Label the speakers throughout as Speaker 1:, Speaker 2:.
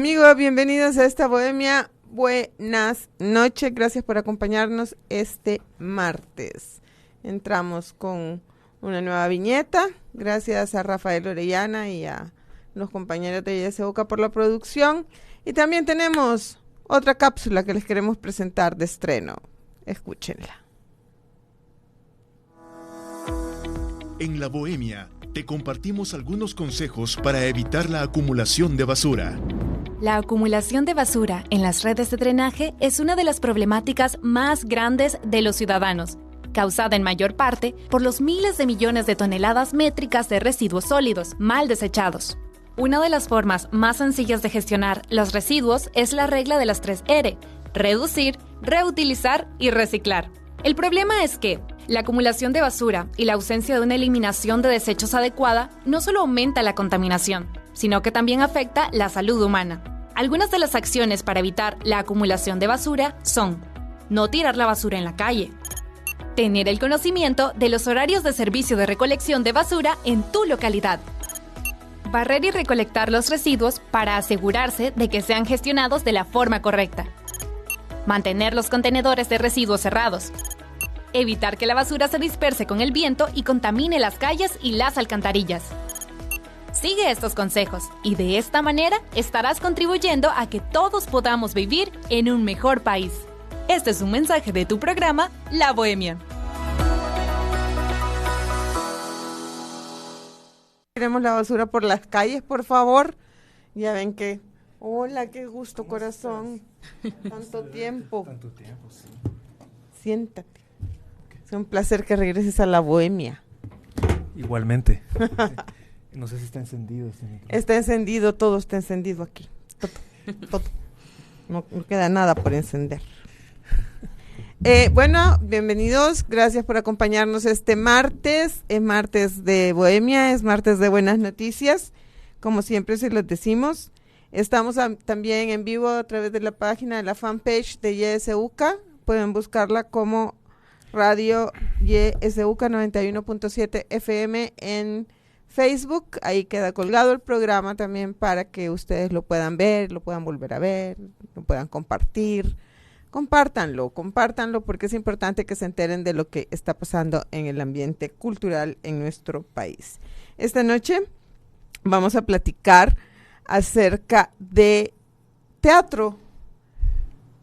Speaker 1: Amigos, bienvenidos a esta Bohemia. Buenas noches, gracias por acompañarnos este martes. Entramos con una nueva viñeta, gracias a Rafael Orellana y a los compañeros de YSUCA por la producción. Y también tenemos otra cápsula que les queremos presentar de estreno. Escúchenla.
Speaker 2: En la Bohemia te compartimos algunos consejos para evitar la acumulación de basura.
Speaker 3: La acumulación de basura en las redes de drenaje es una de las problemáticas más grandes de los ciudadanos, causada en mayor parte por los miles de millones de toneladas métricas de residuos sólidos mal desechados. Una de las formas más sencillas de gestionar los residuos es la regla de las 3R: reducir, reutilizar y reciclar. El problema es que la acumulación de basura y la ausencia de una eliminación de desechos adecuada no solo aumenta la contaminación, sino que también afecta la salud humana. Algunas de las acciones para evitar la acumulación de basura son: no tirar la basura en la calle, tener el conocimiento de los horarios de servicio de recolección de basura en tu localidad, barrer y recolectar los residuos para asegurarse de que sean gestionados de la forma correcta, mantener los contenedores de residuos cerrados, evitar que la basura se disperse con el viento y contamine las calles y las alcantarillas. Sigue estos consejos y de esta manera estarás contribuyendo a que todos podamos vivir en un mejor país. Este es un mensaje de tu programa La Bohemia.
Speaker 1: Tiremos la basura por las calles, por favor. Ya ven que... Hola, qué gusto, corazón. Tanto tiempo.
Speaker 4: Tanto tiempo, sí.
Speaker 1: Siéntate. Es un placer que regreses a La Bohemia.
Speaker 4: Igualmente. No sé si está encendido este micrófono.
Speaker 1: Está encendido, todo está encendido aquí. Todo. No queda nada por encender. Bueno, bienvenidos. Gracias por acompañarnos este martes. Es martes de Bohemia, es martes de buenas noticias. Como siempre se los decimos. Estamos también en vivo a través de la página de la fanpage de YSUCA. Pueden buscarla como Radio YSUCA 91.7 FM en Facebook. Ahí queda colgado el programa también para que ustedes lo puedan ver, lo puedan volver a ver, lo puedan compartir. Compártanlo porque es importante que se enteren de lo que está pasando en el ambiente cultural en nuestro país. Esta noche vamos a platicar acerca de teatro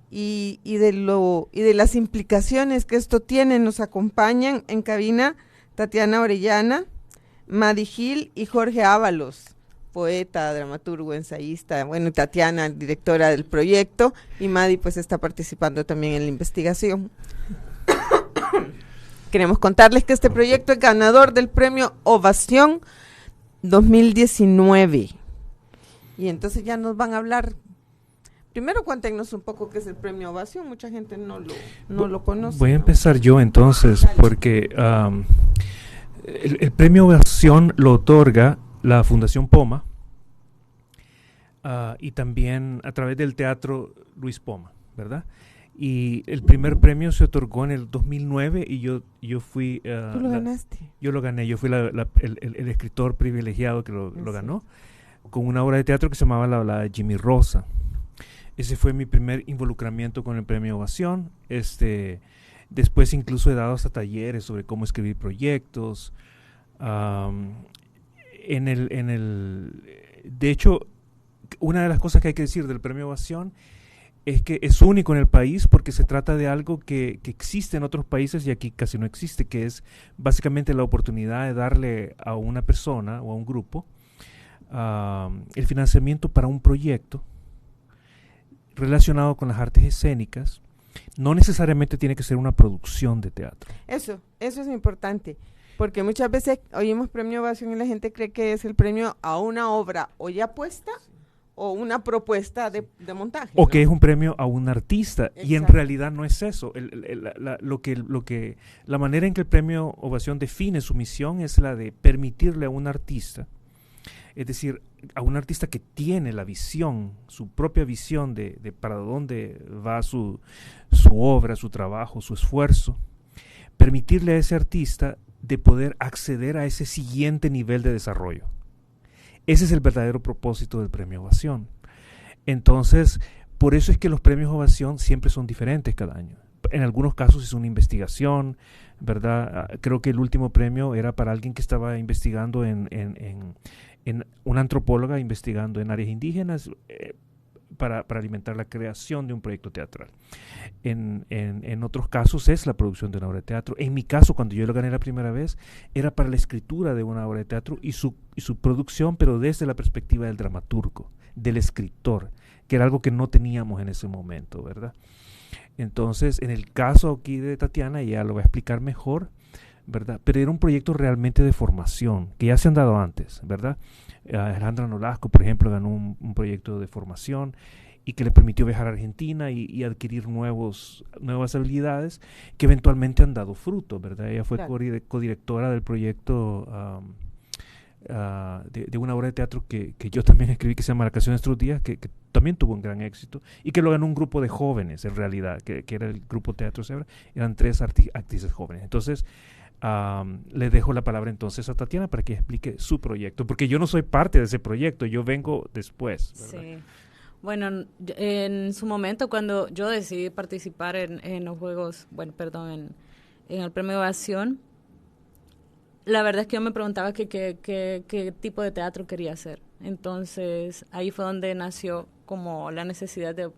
Speaker 1: y de las implicaciones que esto tiene. Nos acompañan en cabina Tatiana Orellana, Madi Gil y Jorge Ábalos, poeta, dramaturgo, ensayista. Bueno, Tatiana, directora del proyecto, y Madi pues está participando también en la investigación. Queremos contarles que este proyecto es ganador del premio Ovación 2019. Y entonces ya nos van a hablar. Primero cuéntenos un poco qué es el premio Ovación, mucha gente no lo conoce.
Speaker 4: Voy a empezar yo entonces, porque el premio Ovación lo otorga la Fundación Poma y también a través del Teatro Luis Poma, ¿verdad? Y el primer premio se otorgó en el 2009 y yo fui...
Speaker 1: ¿Tú lo ganaste?
Speaker 4: Yo lo gané, yo fui el escritor privilegiado que lo ganó, con una obra de teatro que se llamaba La Balada de Jimmy Rosa. Ese fue mi primer involucramiento con el premio Ovación. Después incluso he dado hasta talleres sobre cómo escribir proyectos. De hecho, una de las cosas que hay que decir del premio Ovación es que es único en el país porque se trata de algo que existe en otros países y aquí casi no existe, que es básicamente la oportunidad de darle a una persona o a un grupo el financiamiento para un proyecto relacionado con las artes escénicas. No necesariamente tiene que ser una producción de teatro.
Speaker 1: Eso es importante, porque muchas veces oímos premio Ovación y la gente cree que es el premio a una obra o ya puesta o una propuesta de montaje.
Speaker 4: O
Speaker 1: ¿no?
Speaker 4: que es un premio a un artista. Exacto. Y en realidad no es eso. La manera en que el premio Ovación define su misión es la de permitirle a un artista, es decir, a un artista que tiene la visión, su propia visión de para dónde va su obra, su trabajo, su esfuerzo, permitirle a ese artista de poder acceder a ese siguiente nivel de desarrollo. Ese es el verdadero propósito del premio Ovación. Entonces, por eso es que los premios Ovación siempre son diferentes cada año. En algunos casos es una investigación, ¿verdad? Creo que el último premio era para alguien que estaba investigando en una antropóloga investigando en áreas indígenas para alimentar la creación de un proyecto teatral. En otros casos es la producción de una obra de teatro. En mi caso, cuando yo lo gané la primera vez, era para la escritura de una obra de teatro y su producción, pero desde la perspectiva del dramaturgo, del escritor, que era algo que no teníamos en ese momento, ¿verdad? Entonces, en el caso aquí de Tatiana, ella lo va a explicar mejor, ¿verdad? Pero era un proyecto realmente de formación, que ya se han dado antes, ¿verdad? Alejandra Nolasco, por ejemplo, ganó un proyecto de formación y que le permitió viajar a Argentina y adquirir nuevas habilidades que eventualmente han dado fruto, ¿verdad? Ella fue codirectora del proyecto de una obra de teatro que yo también escribí, que se llama La canción de nuestros días, que también tuvo un gran éxito y que lo ganó un grupo de jóvenes, en realidad, que era el grupo Teatro Zebra. Eran 3 actrices jóvenes. Entonces, le dejo la palabra entonces a Tatiana para que explique su proyecto, porque yo no soy parte de ese proyecto, yo vengo después, ¿verdad?
Speaker 5: Sí. Bueno, en su momento cuando yo decidí participar en los juegos, en el premio Ovación, la verdad es que yo me preguntaba qué tipo de teatro quería hacer. Entonces ahí fue donde nació como la necesidad de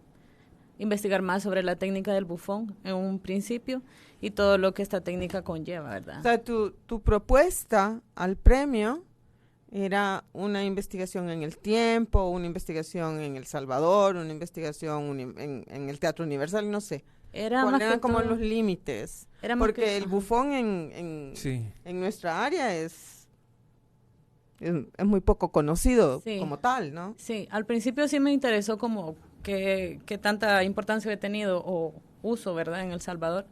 Speaker 5: investigar más sobre la técnica del bufón en un principio y todo lo que esta técnica conlleva, ¿verdad?
Speaker 1: O sea, tu propuesta al premio era una investigación en el tiempo, una investigación en El Salvador, una investigación en el Teatro Universal, no sé. ¿Cuáles eran como los límites? Porque el bufón en nuestra área es muy poco conocido como tal, ¿no?
Speaker 5: Sí, al principio sí me interesó como que tanta importancia he tenido o uso, ¿verdad?, en El Salvador,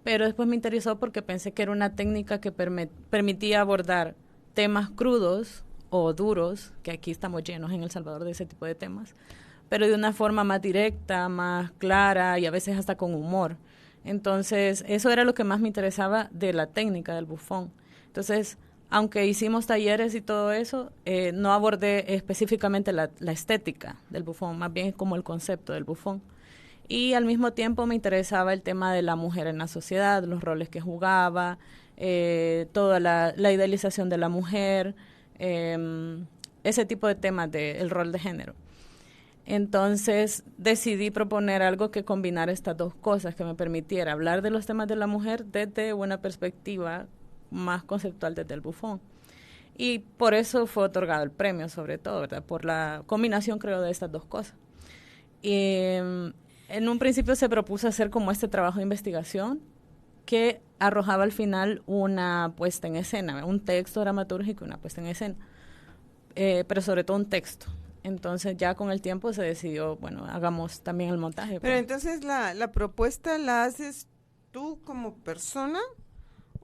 Speaker 5: pero después me interesó porque pensé que era una técnica que permitía abordar temas crudos o duros, que aquí estamos llenos en El Salvador de ese tipo de temas, pero de una forma más directa, más clara y a veces hasta con humor. Entonces, eso era lo que más me interesaba de la técnica del bufón. Entonces, aunque hicimos talleres y todo eso, no abordé específicamente la estética del bufón, más bien como el concepto del bufón. Y al mismo tiempo me interesaba el tema de la mujer en la sociedad, los roles que jugaba, toda la idealización de la mujer, ese tipo de temas del rol de género. Entonces decidí proponer algo que combinara estas dos cosas, que me permitiera hablar de los temas de la mujer desde una perspectiva más conceptual desde el bufón. Y por eso fue otorgado el premio, sobre todo, ¿verdad?, por la combinación, creo, de estas dos cosas. Y en un principio se propuso hacer como este trabajo de investigación que arrojaba al final una puesta en escena, un texto dramatúrgico y una puesta en escena, pero sobre todo un texto. Entonces ya con el tiempo se decidió, hagamos también el montaje.
Speaker 1: Pero entonces la propuesta la haces tú como persona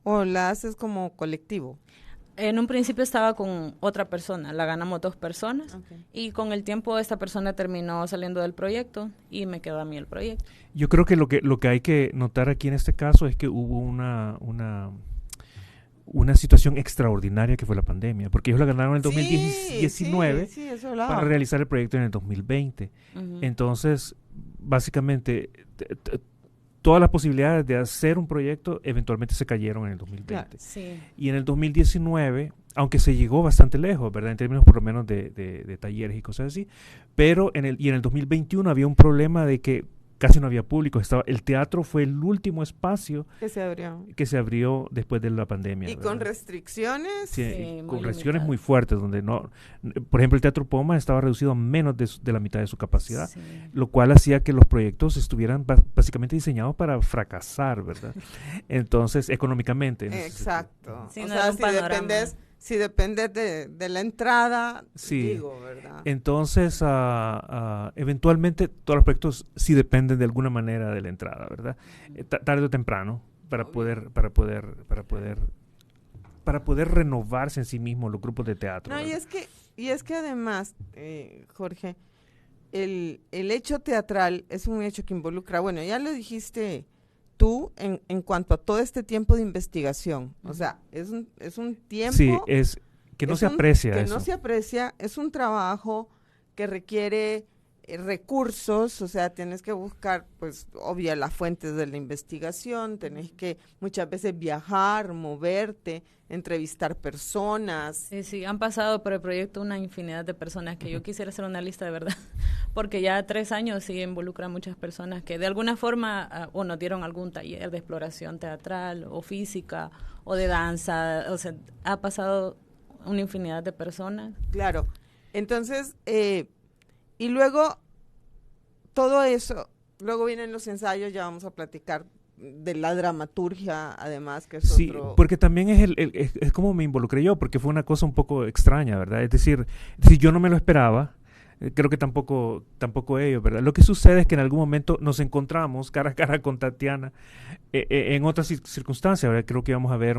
Speaker 1: o la haces como colectivo.
Speaker 5: En un principio estaba con otra persona, la ganamos 2 personas, y con el tiempo esta persona terminó saliendo del proyecto y me quedó a mí el proyecto.
Speaker 4: Yo creo que lo que hay que notar aquí en este caso es que hubo una situación extraordinaria que fue la pandemia, porque ellos la ganaron en el 2019 para realizar el proyecto en el 2020. Entonces, básicamente, todas las posibilidades de hacer un proyecto eventualmente se cayeron en el 2020.
Speaker 5: Claro, sí.
Speaker 4: Y en el 2019, aunque se llegó bastante lejos, ¿verdad?, en términos por lo menos de talleres y cosas así, pero en el 2021 había un problema de que casi no había público. El teatro fue el último espacio que se abrió después de la pandemia.
Speaker 1: Y
Speaker 4: ¿verdad?
Speaker 1: con restricciones.
Speaker 4: Sí, con restricciones muy fuertes, donde por ejemplo, el Teatro Poma estaba reducido a menos de la mitad de su capacidad, lo cual hacía que los proyectos estuvieran básicamente diseñados para fracasar, ¿verdad? Entonces, económicamente.
Speaker 1: Exacto.
Speaker 5: Sí,
Speaker 1: o
Speaker 5: no
Speaker 1: sea, si dependes de la entrada, digo, ¿verdad?
Speaker 4: Entonces, eventualmente todos los proyectos sí dependen de alguna manera de la entrada, ¿verdad? Tarde o temprano, para poder renovarse en sí mismos los grupos de teatro.
Speaker 1: No, y es que además, Jorge, el hecho teatral es un hecho que involucra, ya lo dijiste tú en cuanto a todo este tiempo de investigación, o sea, es un tiempo...
Speaker 4: Sí, es que no se aprecia eso.
Speaker 1: Que no se aprecia, es un trabajo que requiere recursos, o sea, tienes que buscar, pues, obvio, las fuentes de la investigación, tenés que muchas veces viajar, moverte, entrevistar personas.
Speaker 5: Sí, han pasado por el proyecto una infinidad de personas que yo quisiera hacer una lista de verdad, porque ya 3 años sí involucra a muchas personas que de alguna forma o nos dieron algún taller de exploración teatral o física o de danza, o sea, ha pasado una infinidad de personas.
Speaker 1: Claro, entonces, y luego, todo eso, luego vienen los ensayos, ya vamos a platicar de la dramaturgia, además, que es
Speaker 4: sí,
Speaker 1: otro...
Speaker 4: porque también es como me involucré yo, porque fue una cosa un poco extraña, ¿verdad? Es decir, yo no me lo esperaba, creo que tampoco ellos, ¿verdad? Lo que sucede es que en algún momento nos encontramos cara a cara con Tatiana en otras circunstancias, ¿verdad? Creo que íbamos a ver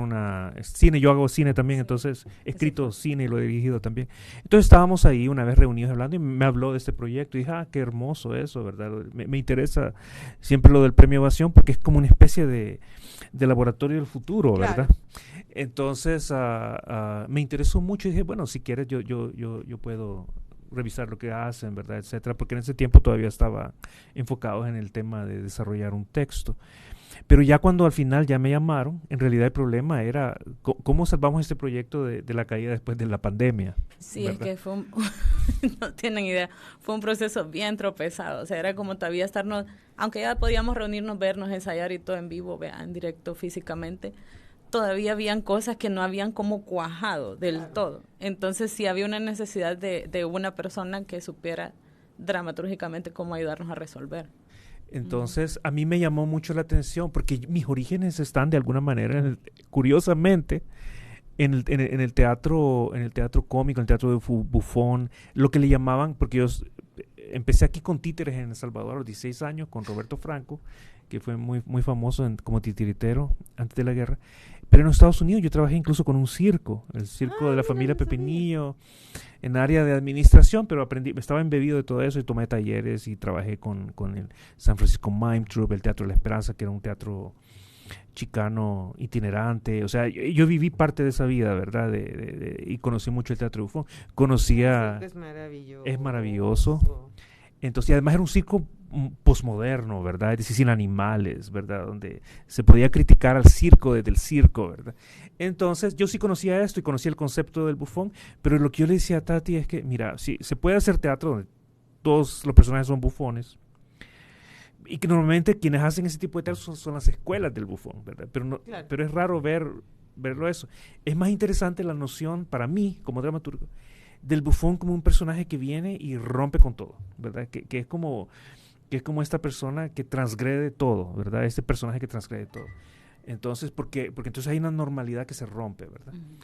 Speaker 4: cine, yo hago cine también, entonces he escrito cine y lo he dirigido también. Entonces estábamos ahí una vez reunidos hablando y me habló de este proyecto y dije, qué hermoso eso, ¿verdad? Me interesa siempre lo del Premio Ovación porque es como una especie de laboratorio del futuro, ¿verdad? Claro. Entonces me interesó mucho y dije, bueno, si quieres yo puedo revisar lo que hacen, ¿verdad? Etcétera, porque en ese tiempo todavía estaba enfocado en el tema de desarrollar un texto. Pero ya cuando al final ya me llamaron, en realidad el problema era cómo salvamos este proyecto de la caída después de la pandemia.
Speaker 5: Sí,
Speaker 4: ¿verdad?
Speaker 5: Es que no tienen idea, fue un proceso bien tropezado, o sea, era como todavía estarnos, aunque ya podíamos reunirnos, vernos, ensayar y todo en vivo, en directo físicamente, todavía habían cosas que no habían como cuajado del todo. Entonces sí había una necesidad de una persona que supiera dramatúrgicamente cómo ayudarnos a resolver.
Speaker 4: Entonces a mí me llamó mucho la atención porque mis orígenes están de alguna manera, curiosamente, en el teatro cómico, en el teatro de Buffon, lo que le llamaban, porque yo empecé aquí con títeres en El Salvador a los 16 años con Roberto Franco, que fue muy, muy famoso como titiritero antes de la guerra. Pero en los Estados Unidos yo trabajé incluso con un circo, el circo de la familia Pepinillo, en área de administración, pero estaba embebido de todo eso y tomé talleres y trabajé con el San Francisco Mime Troupe, el Teatro de la Esperanza, que era un teatro chicano itinerante. O sea, yo viví parte de esa vida, ¿verdad? Y conocí mucho el Teatro de Buffon.
Speaker 1: Es maravilloso.
Speaker 4: Es maravilloso. Entonces, y además era un circo posmoderno, ¿verdad? Es decir, sin animales, ¿verdad? Donde se podía criticar al circo desde el circo, ¿verdad? Entonces, yo sí conocía esto y conocía el concepto del bufón, pero lo que yo le decía a Tati es que, mira, sí, se puede hacer teatro donde todos los personajes son bufones, y que normalmente quienes hacen ese tipo de teatro son las escuelas del bufón, ¿verdad? Pero, claro. Pero es raro verlo eso. Es más interesante la noción, para mí, como dramaturgo, del bufón como un personaje que viene y rompe con todo, ¿verdad? Que es como esta persona que transgrede todo, ¿verdad? Este personaje que transgrede todo. Entonces, porque entonces hay una normalidad que se rompe, ¿verdad? Uh-huh.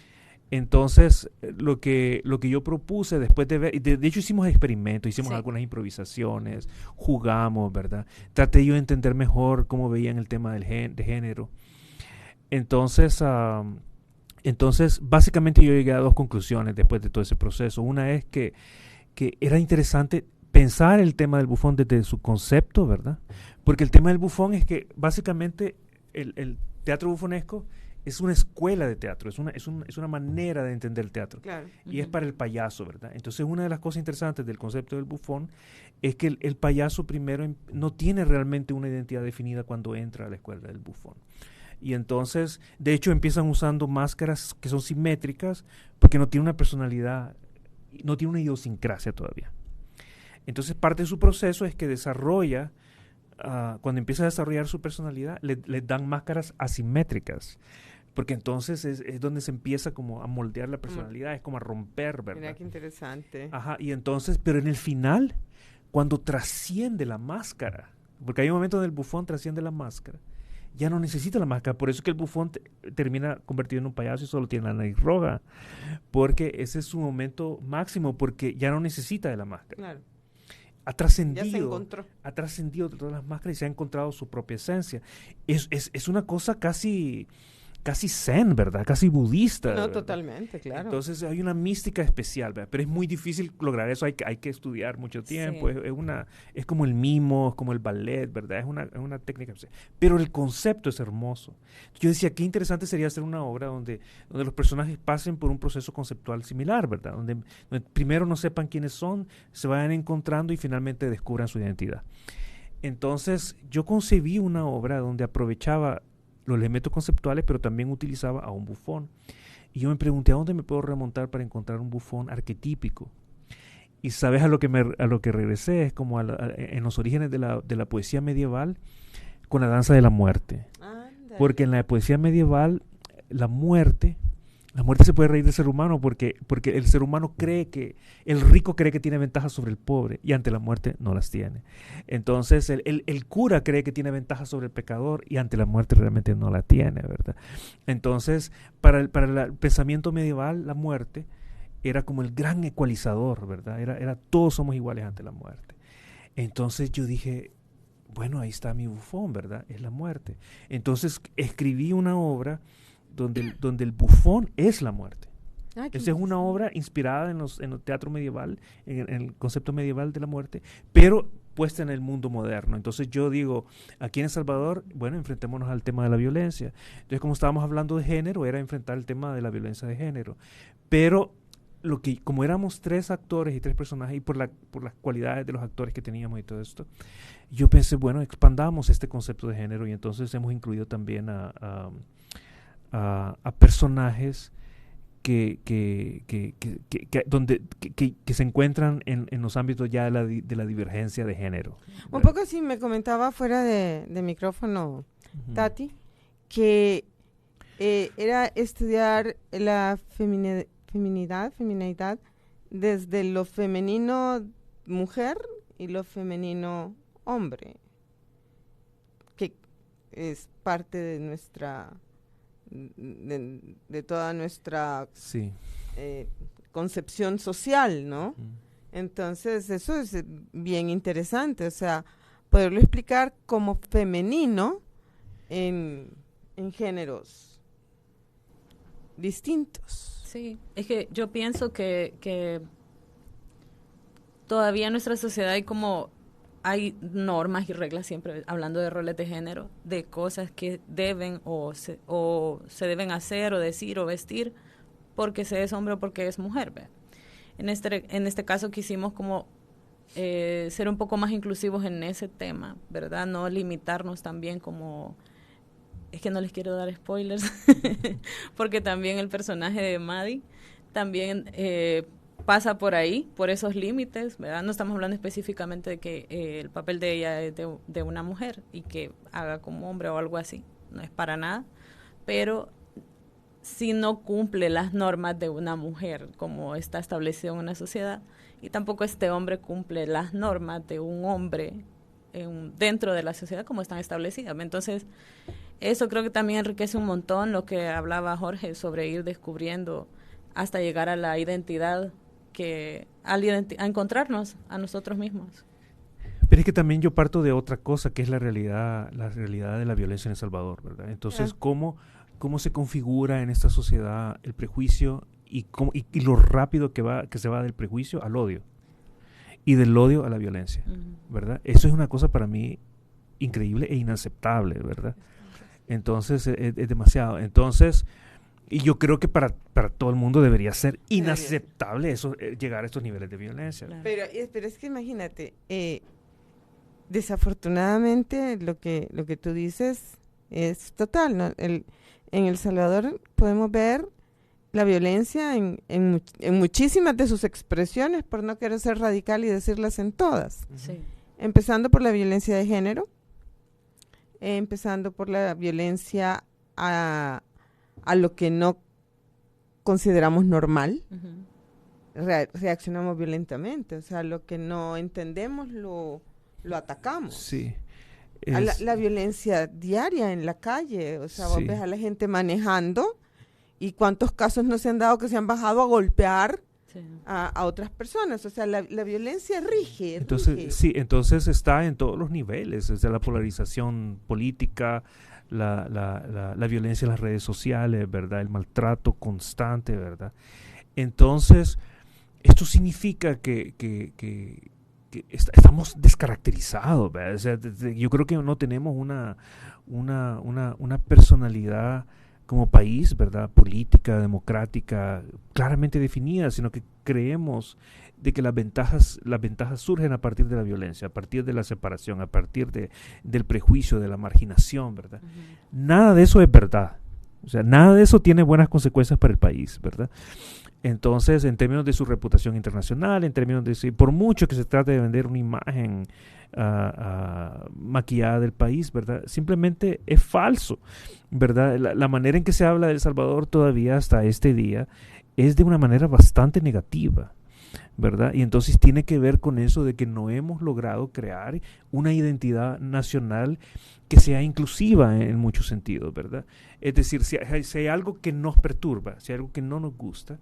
Speaker 4: Entonces, lo que yo propuse después de ver, de hecho hicimos experimentos, hicimos algunas improvisaciones, jugamos, ¿verdad? Traté yo de entender mejor cómo veían el tema de género. Entonces, básicamente yo llegué a 2 conclusiones después de todo ese proceso. Una es que era interesante pensar el tema del bufón desde su concepto, ¿verdad? Porque el tema del bufón es que básicamente el teatro bufonesco es una escuela de teatro, es una manera de entender el teatro.
Speaker 1: Claro.
Speaker 4: Y uh-huh. Es para el payaso, ¿verdad? Entonces, una de las cosas interesantes del concepto del bufón es que el payaso primero no tiene realmente una identidad definida cuando entra a la escuela del bufón. Y entonces, de hecho, empiezan usando máscaras que son simétricas porque no tiene una personalidad, no tiene una idiosincrasia todavía. Entonces, parte de su proceso es que desarrolla, cuando empieza a desarrollar su personalidad, le dan máscaras asimétricas, porque entonces es donde se empieza como a moldear la personalidad, es como a romper, ¿verdad?
Speaker 1: Mira qué interesante.
Speaker 4: Ajá, y entonces, pero en el final, cuando trasciende la máscara, porque hay un momento donde el bufón trasciende la máscara, ya no necesita la máscara, por eso es que el bufón termina convertido en un payaso y solo tiene la nariz roja, porque ese es su momento máximo, porque ya no necesita de la máscara.
Speaker 1: Claro.
Speaker 4: Ha trascendido de todas las máscaras y se ha encontrado su propia esencia. Es una cosa casi casi zen, ¿verdad? Casi budista.
Speaker 1: No,
Speaker 4: ¿verdad?
Speaker 1: Totalmente, claro.
Speaker 4: Entonces hay una mística especial, ¿verdad? Pero es muy difícil lograr eso, hay que estudiar mucho tiempo,
Speaker 5: Sí.
Speaker 4: es como el mimo, es como el ballet, ¿verdad? Es una técnica, pero el concepto es hermoso. Yo decía, qué interesante sería hacer una obra donde los personajes pasen por un proceso conceptual similar, ¿verdad? Donde primero no sepan quiénes son, se vayan encontrando y finalmente descubran su identidad. Entonces yo concebí una obra donde aprovechaba los elementos conceptuales, pero también utilizaba a un bufón. Y yo me pregunté, ¿a dónde me puedo remontar para encontrar un bufón arquetípico? Y sabes a lo que regresé, es como en los orígenes de la poesía medieval, con la danza de la muerte.
Speaker 1: Ándale.
Speaker 4: Porque en la poesía medieval, la muerte se puede reír del ser humano porque el ser humano el rico cree que tiene ventajas sobre el pobre y ante la muerte no las tiene. Entonces el cura cree que tiene ventajas sobre el pecador y ante la muerte realmente no la tiene, ¿verdad? Entonces para el pensamiento medieval la muerte era como el gran ecualizador, ¿verdad? Era todos somos iguales ante la muerte. Entonces yo dije, bueno, ahí está mi bufón, ¿verdad? Es la muerte. Entonces escribí una obra donde el bufón es la muerte. Esa es una obra inspirada en el teatro medieval, en el concepto medieval de la muerte, pero puesta en el mundo moderno. Entonces yo digo, aquí en El Salvador, bueno, enfrentémonos al tema de la violencia. Entonces, como estábamos hablando de género, era enfrentar el tema de la violencia de género. Pero como éramos 3 actores y 3 personajes, y por las cualidades de los actores que teníamos y todo esto, yo pensé, bueno, expandamos este concepto de género, y entonces hemos incluido también a personajes que se encuentran en los ámbitos ya de la divergencia de género.
Speaker 1: Un poco así me comentaba fuera de micrófono, Tati, que era estudiar la feminidad desde lo femenino mujer y lo femenino hombre, que es parte de nuestra de toda nuestra
Speaker 4: sí.
Speaker 1: Concepción social, ¿no? Entonces eso es bien interesante, o sea, poderlo explicar como femenino en géneros distintos.
Speaker 5: Sí, es que yo pienso que todavía en nuestra sociedad hay normas y reglas, siempre hablando de roles de género, de cosas que deben o se deben hacer o decir o vestir porque se es hombre o porque es mujer, ¿ve? En este caso quisimos como ser un poco más inclusivos en ese tema, ¿verdad? No limitarnos también como... Es que no les quiero dar spoilers, porque también el personaje de Maddie también pasa por ahí, por esos límites, ¿verdad? No estamos hablando específicamente de que el papel de ella es de una mujer y que haga como hombre o algo así, no es para nada, pero si no cumple las normas de una mujer como está establecido en una sociedad, y tampoco este hombre cumple las normas de un hombre dentro de la sociedad como están establecidas. Entonces, eso creo que también enriquece un montón lo que hablaba Jorge sobre ir descubriendo hasta llegar a la identidad, a encontrarnos a nosotros mismos.
Speaker 4: Pero es que también yo parto de otra cosa, que es la realidad de la violencia en El Salvador, ¿verdad? Entonces, ¿cómo se configura en esta sociedad el prejuicio y lo rápido que se va del prejuicio al odio y del odio a la violencia, ¿verdad? Eso es una cosa para mí increíble e inaceptable, ¿verdad? Entonces, es demasiado. Entonces, y yo creo que para todo el mundo debería ser inaceptable eso, llegar a estos niveles de violencia.
Speaker 5: Claro.
Speaker 1: Pero es que imagínate, desafortunadamente lo que tú dices es total, ¿no? En El Salvador podemos ver la violencia en muchísimas de sus expresiones, por no querer ser radical y decirlas en todas.
Speaker 5: Sí.
Speaker 1: Empezando por la violencia de género, empezando por la violencia a lo que no consideramos normal. Reaccionamos violentamente, o sea, lo que no entendemos lo atacamos.
Speaker 4: Sí.
Speaker 1: A la violencia diaria en la calle, o sea, vos ves a la gente manejando y cuántos casos no se han dado que se han bajado a golpear a otras personas. O sea, la violencia rige.
Speaker 4: Entonces, sí, entonces está en todos los niveles, desde la polarización política, la violencia en las redes sociales, ¿verdad? El maltrato constante, ¿verdad? Entonces, esto significa que estamos descaracterizados, ¿verdad? O sea, yo creo que no tenemos una personalidad como país, ¿verdad? Política, democrática, claramente definida, sino que creemos de que las ventajas surgen a partir de la violencia, a partir de la separación, a partir del prejuicio, de la marginación, ¿verdad? Nada de eso es verdad. O sea, nada de eso tiene buenas consecuencias para el país, ¿verdad? Entonces, en términos de su reputación internacional, en términos de por mucho que se trate de vender una imagen maquillada del país, ¿verdad? Simplemente es falso, ¿verdad? La manera en que se habla de El Salvador todavía hasta este día es de una manera bastante negativa, ¿verdad? Y entonces tiene que ver con eso de que no hemos logrado crear una identidad nacional que sea inclusiva en muchos sentidos, ¿verdad? Es decir, si hay algo que nos perturba, si hay algo que no nos gusta,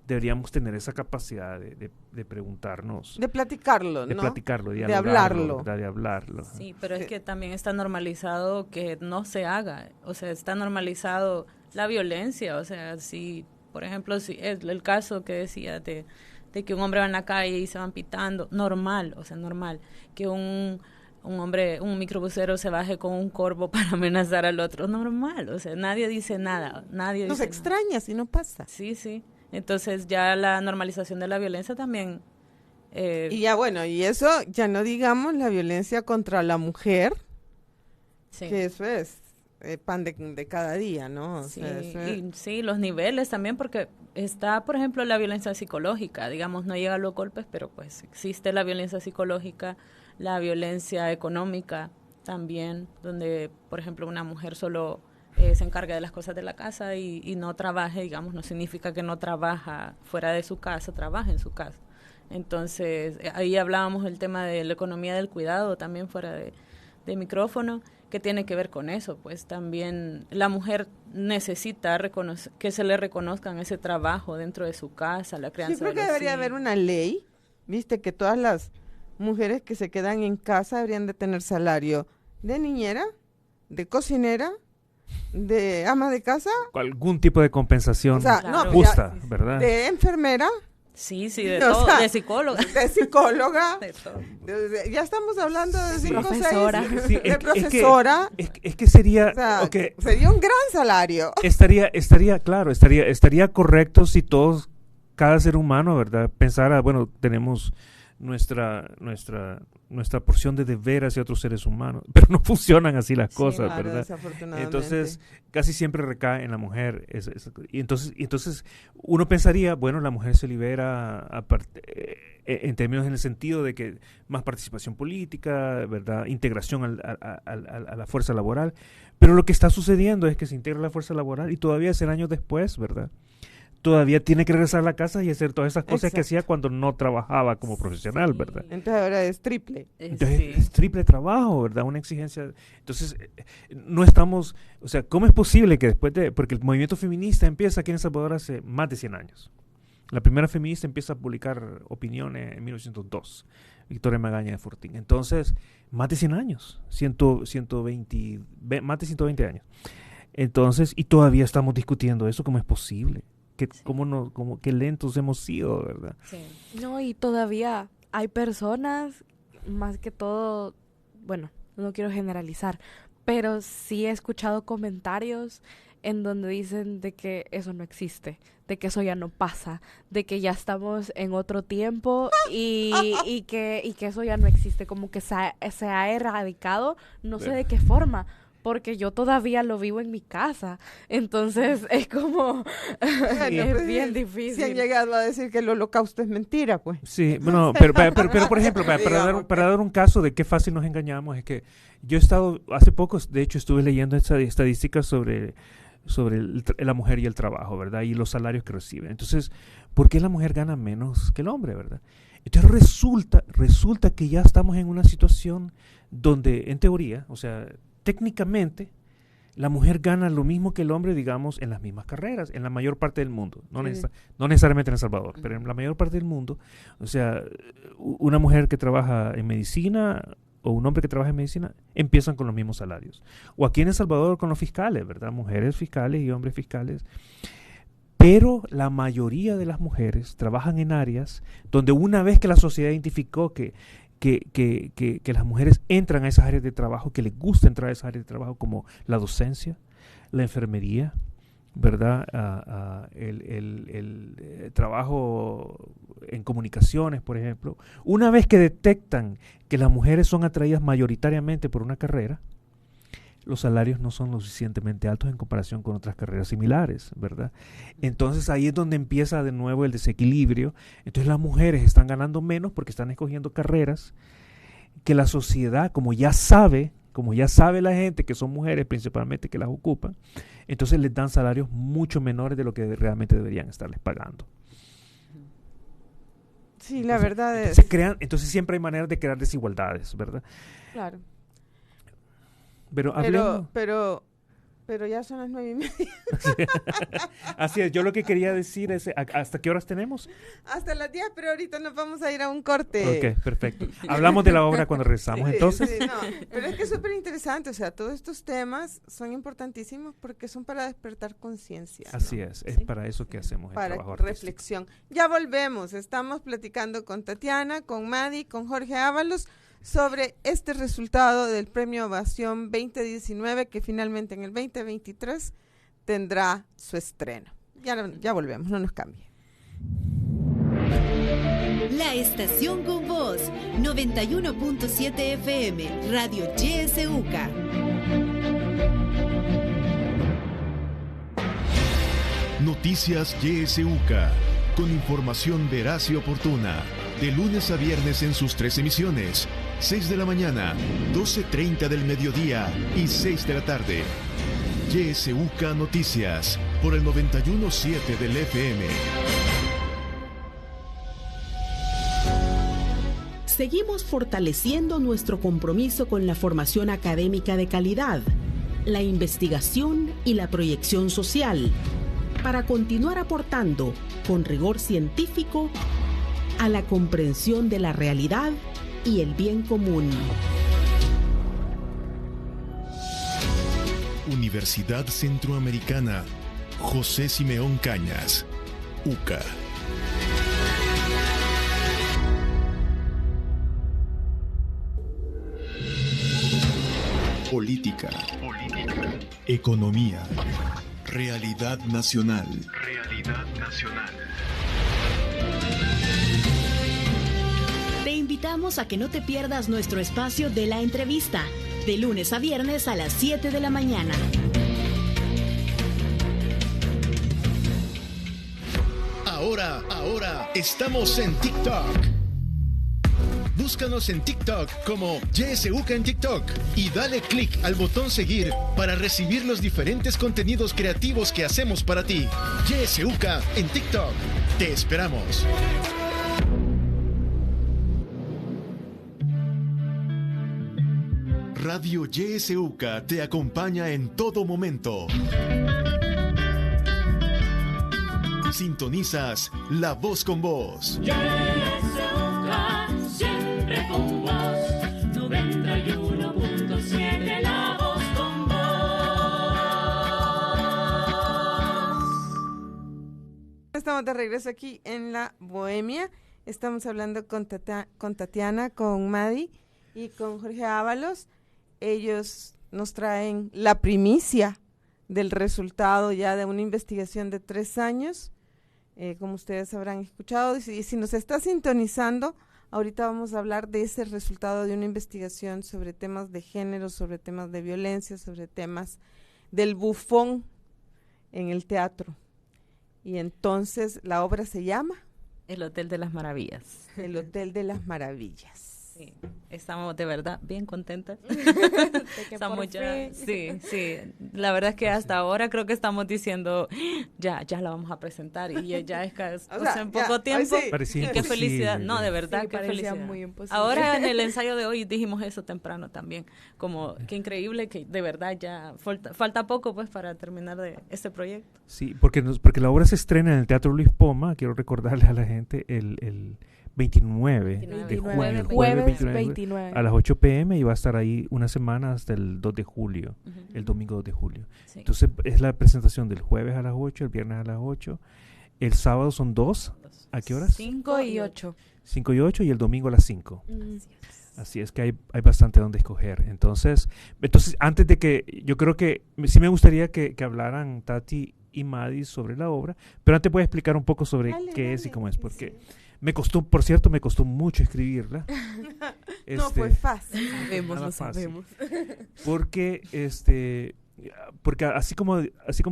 Speaker 4: deberíamos tener esa capacidad de preguntarnos.
Speaker 1: De platicarlo, ¿no?
Speaker 4: De platicarlo,
Speaker 1: de hablarlo.
Speaker 4: De hablarlo.
Speaker 5: Sí, pero es que también está normalizado que no se haga. O sea, está normalizado la violencia. O sea, si, por ejemplo, si es el caso que decía de que un hombre va en la calle y se van pitando, normal, o sea, normal. Que un hombre, un microbusero se baje con un corvo para amenazar al otro, normal. O sea, nadie dice nada. Nos
Speaker 1: extraña si no pasa.
Speaker 5: Sí, sí. Entonces ya la normalización de la violencia también.
Speaker 1: Y ya bueno, y eso ya no digamos la violencia contra la mujer, que eso es pan de cada día, ¿no? O sea,
Speaker 5: sí, los niveles también, porque está, por ejemplo, la violencia psicológica, digamos, no llega a los golpes, pero pues existe la violencia psicológica, la violencia económica también, donde, por ejemplo, una mujer solo se encarga de las cosas de la casa y no trabaje, digamos, no significa que no trabaja fuera de su casa, trabaja en su casa. Entonces, ahí hablábamos del tema de la economía del cuidado, también fuera de micrófono, que tiene que ver con eso, pues también la mujer necesita que se le reconozcan ese trabajo dentro de su casa, la crianza.
Speaker 1: Yo creo que debería haber una ley, viste, que todas las mujeres que se quedan en casa deberían de tener salario de niñera, de cocinera, de ama de casa,
Speaker 4: algún tipo de compensación, o sea,
Speaker 5: claro,
Speaker 4: justa, ¿verdad?
Speaker 1: De enfermera.
Speaker 5: Sí, de todo, sea, de psicóloga.
Speaker 1: De psicóloga.
Speaker 5: De todo.
Speaker 1: Ya estamos hablando de 5 o 6.
Speaker 5: De
Speaker 1: profesora.
Speaker 4: Es que sería,
Speaker 1: o sea, sería un gran salario.
Speaker 4: Estaría claro, estaría correcto si todos, cada ser humano, ¿verdad? Pensara, bueno, tenemos nuestra porción de deber hacia otros seres humanos, pero no funcionan así las cosas,
Speaker 1: claro,
Speaker 4: ¿verdad?
Speaker 1: Desafortunadamente.
Speaker 4: Entonces, casi siempre recae en la mujer. Y entonces uno pensaría, bueno, la mujer se libera en términos en el sentido de que más participación política, ¿verdad? Integración a la fuerza laboral, pero lo que está sucediendo es que se integra la fuerza laboral y todavía 100 años después, ¿verdad? Todavía tiene que regresar a la casa y hacer todas esas cosas que hacía cuando no trabajaba como profesional, ¿verdad?
Speaker 1: Entonces ahora es triple.
Speaker 4: Entonces es triple trabajo, ¿verdad? Una exigencia. Entonces, no estamos, o sea, ¿cómo es posible que porque el movimiento feminista empieza aquí en El Salvador hace más de 100 años. La primera feminista empieza a publicar opiniones en 1902, Victoria Magaña de Fortín. Entonces, más de 100 años, más de 120 años. Entonces, y todavía estamos discutiendo eso, ¿cómo es posible? Qué lentos hemos sido, ¿verdad?
Speaker 5: Sí.
Speaker 6: No, y todavía hay personas, más que todo, bueno, no quiero generalizar, pero sí he escuchado comentarios en donde dicen de que eso no existe, de que eso ya no pasa, de que ya estamos en otro tiempo y que eso ya no existe, como que se ha erradicado, no sé de qué forma, porque yo todavía lo vivo en mi casa, entonces es como, es bien difícil.
Speaker 1: Si han llegado a decir que el holocausto es mentira, pues.
Speaker 4: Sí, bueno, pero por ejemplo, para dar un caso de qué fácil nos engañamos, es que yo he estado, hace poco, de hecho, estuve leyendo estadísticas sobre la mujer y el trabajo, ¿verdad? Y los salarios que reciben. Entonces, ¿por qué la mujer gana menos que el hombre, verdad? Entonces resulta que ya estamos en una situación donde, en teoría, o sea, técnicamente, la mujer gana lo mismo que el hombre, digamos, en las mismas carreras, en la mayor parte del mundo. No necesariamente en El Salvador, pero en la mayor parte del mundo. O sea, una mujer que trabaja en medicina o un hombre que trabaja en medicina empiezan con los mismos salarios. O aquí en El Salvador con los fiscales, ¿verdad? Mujeres fiscales y hombres fiscales. Pero la mayoría de las mujeres trabajan en áreas donde una vez que la sociedad identificó que las mujeres entran a esas áreas de trabajo, que les gusta entrar a esas áreas de trabajo, como la docencia, la enfermería, ¿verdad? El trabajo en comunicaciones, por ejemplo. Una vez que detectan que las mujeres son atraídas mayoritariamente por una carrera, los salarios no son lo suficientemente altos en comparación con otras carreras similares, ¿verdad? Entonces ahí es donde empieza de nuevo el desequilibrio. Entonces las mujeres están ganando menos porque están escogiendo carreras que la sociedad, como ya sabe la gente que son mujeres principalmente que las ocupan, entonces les dan salarios mucho menores de lo que realmente deberían estarles pagando.
Speaker 1: Sí, la verdad es...
Speaker 4: Entonces siempre hay maneras de crear desigualdades, ¿verdad?
Speaker 1: Claro. Pero ya son las 9:30.
Speaker 4: Así es, yo lo que quería decir es, ¿hasta qué horas tenemos?
Speaker 1: Hasta las 10, pero ahorita nos vamos a ir a un corte.
Speaker 4: Ok, perfecto. Hablamos de la obra cuando regresamos,
Speaker 1: sí,
Speaker 4: entonces.
Speaker 1: Sí, no, pero es que es súper interesante, o sea, todos estos temas son importantísimos porque son para despertar conciencia.
Speaker 4: Así
Speaker 1: ¿no?
Speaker 4: es para eso que hacemos el
Speaker 1: para
Speaker 4: trabajo artístico.
Speaker 1: Reflexión. Ya volvemos, estamos platicando con Tatiana, con Madi, con Jorge Ábalos, sobre este resultado del Premio Ovación 2019 que finalmente en el 2023 tendrá su estreno. Ya volvemos, no nos cambie.
Speaker 7: La estación con voz, 91.7 FM, Radio YSUCA.
Speaker 2: Noticias YSUCA, con información veraz y oportuna, de lunes a viernes en sus 3 emisiones, 6 de la mañana, 12:30 del mediodía y 6 de la tarde. YSUCA Noticias, por el 91.7 del FM.
Speaker 8: Seguimos fortaleciendo nuestro compromiso con la formación académica de calidad, la investigación y la proyección social, para continuar aportando con rigor científico a la comprensión de la realidad y el bien común.
Speaker 2: Universidad Centroamericana, José Simeón Cañas, UCA. Política. Economía. Realidad nacional.
Speaker 7: Te invitamos a que no te pierdas nuestro espacio de la entrevista, de lunes a viernes a las 7 de la mañana.
Speaker 2: Ahora estamos en TikTok. Búscanos en TikTok como YSUCA en TikTok y dale click al botón seguir para recibir los diferentes contenidos creativos que hacemos para ti. YSUCA en TikTok. Te esperamos. Radio YSUCA te acompaña en todo momento. Sintonizas La Voz con Vos.
Speaker 9: YSUCA, siempre con vos. 91.7 La Voz con vos.
Speaker 1: Estamos de regreso aquí en La Bohemia. Estamos hablando con Tatiana, con Madi y con Jorge Ábalos. Ellos nos traen la primicia del resultado ya de una investigación de 3 años. Como ustedes habrán escuchado, y si nos está sintonizando, ahorita vamos a hablar de ese resultado de una investigación sobre temas de género, sobre temas de violencia, sobre temas del bufón en el teatro. Y entonces la obra se llama
Speaker 5: El Hotel de las Maravillas.
Speaker 1: El Hotel de las Maravillas.
Speaker 5: Sí, estamos de verdad bien contentas.
Speaker 6: que
Speaker 5: Estamos
Speaker 6: por
Speaker 5: ya,
Speaker 6: fin.
Speaker 5: sí. La verdad es que hasta ahora creo que estamos diciendo, ya la vamos a presentar y ya es
Speaker 1: O sea,
Speaker 5: en
Speaker 1: ya,
Speaker 5: poco
Speaker 1: hoy
Speaker 5: tiempo.
Speaker 1: sí.
Speaker 4: Parecía
Speaker 5: Y qué
Speaker 4: imposible.
Speaker 5: felicidad. No, de verdad,
Speaker 6: Sí,
Speaker 5: qué
Speaker 6: parecía
Speaker 5: felicidad.
Speaker 6: muy imposible.
Speaker 5: Ahora en el ensayo de hoy dijimos eso temprano también, como qué increíble que de verdad ya falta poco pues para terminar de este proyecto.
Speaker 4: Sí, porque la obra se estrena en el Teatro Luis Poma, quiero recordarle a la gente, el 29 de
Speaker 5: 29,
Speaker 4: junio, el
Speaker 6: jueves
Speaker 4: 29,
Speaker 6: 29.
Speaker 4: a las 8 p.m. y va a estar ahí una semana hasta el 2 de julio, el domingo 2 de julio.
Speaker 5: Sí.
Speaker 4: Entonces es la presentación del jueves a las 8, el viernes a las 8, el sábado son 2, ¿a qué horas?
Speaker 6: 5 y 8.
Speaker 4: 5 y 8 y el domingo a las 5. Así es que hay bastante donde escoger. Entonces, antes de que, yo creo que sí me gustaría que hablaran Tati y Madi sobre la obra, pero antes voy a explicar un poco sobre qué es y cómo es, porque me costó mucho escribirla.
Speaker 1: No fue fácil.
Speaker 4: Nada fácil. Porque así como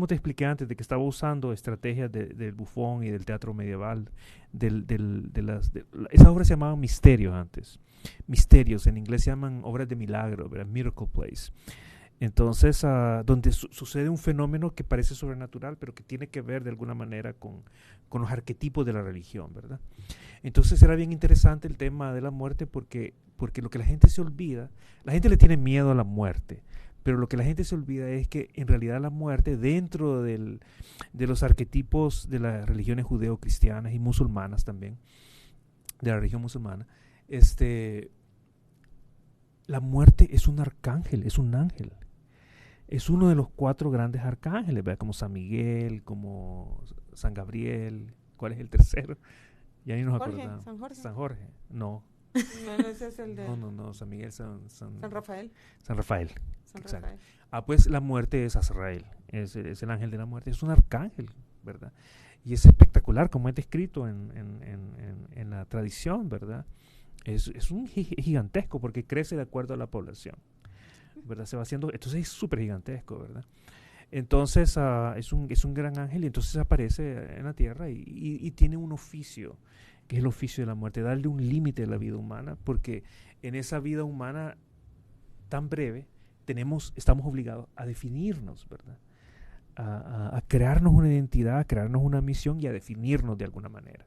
Speaker 4: te expliqué antes de que estaba usando estrategias del Buffon y del teatro medieval, esas obras se llamaban misterios antes. Misterios, en inglés se llaman obras de milagro, ¿verdad? Miracle plays. Entonces, donde sucede un fenómeno que parece sobrenatural, pero que tiene que ver de alguna manera con los arquetipos de la religión, ¿verdad? Entonces era bien interesante el tema de la muerte porque lo que la gente se olvida, la gente le tiene miedo a la muerte, pero lo que la gente se olvida es que en realidad la muerte, dentro de los arquetipos de las religiones judeo-cristianas y musulmanas también, de la religión musulmana, la muerte es un arcángel, es un ángel. Es uno de los 4 grandes arcángeles, ¿verdad? Como San Miguel, como San Gabriel. ¿Cuál es el tercero? Ya ni nos acordamos. San Jorge. No.
Speaker 1: No, ese es el de...
Speaker 4: No, San Miguel, San
Speaker 1: Rafael.
Speaker 4: San Rafael.
Speaker 1: San
Speaker 4: Exacto.
Speaker 1: Rafael.
Speaker 4: Pues la muerte es Azrael, es el ángel de la muerte, es un arcángel, ¿verdad? Y es espectacular como es descrito en la tradición, ¿verdad? Es un gigantesco porque crece de acuerdo a la población, ¿verdad? Se va haciendo, entonces es súper gigantesco, ¿verdad? Entonces es un gran ángel y entonces aparece en la tierra y tiene un oficio, que es el oficio de la muerte, darle un límite a la vida humana, porque en esa vida humana tan breve estamos obligados a definirnos, ¿verdad? A crearnos una identidad, a crearnos una misión y a definirnos de alguna manera.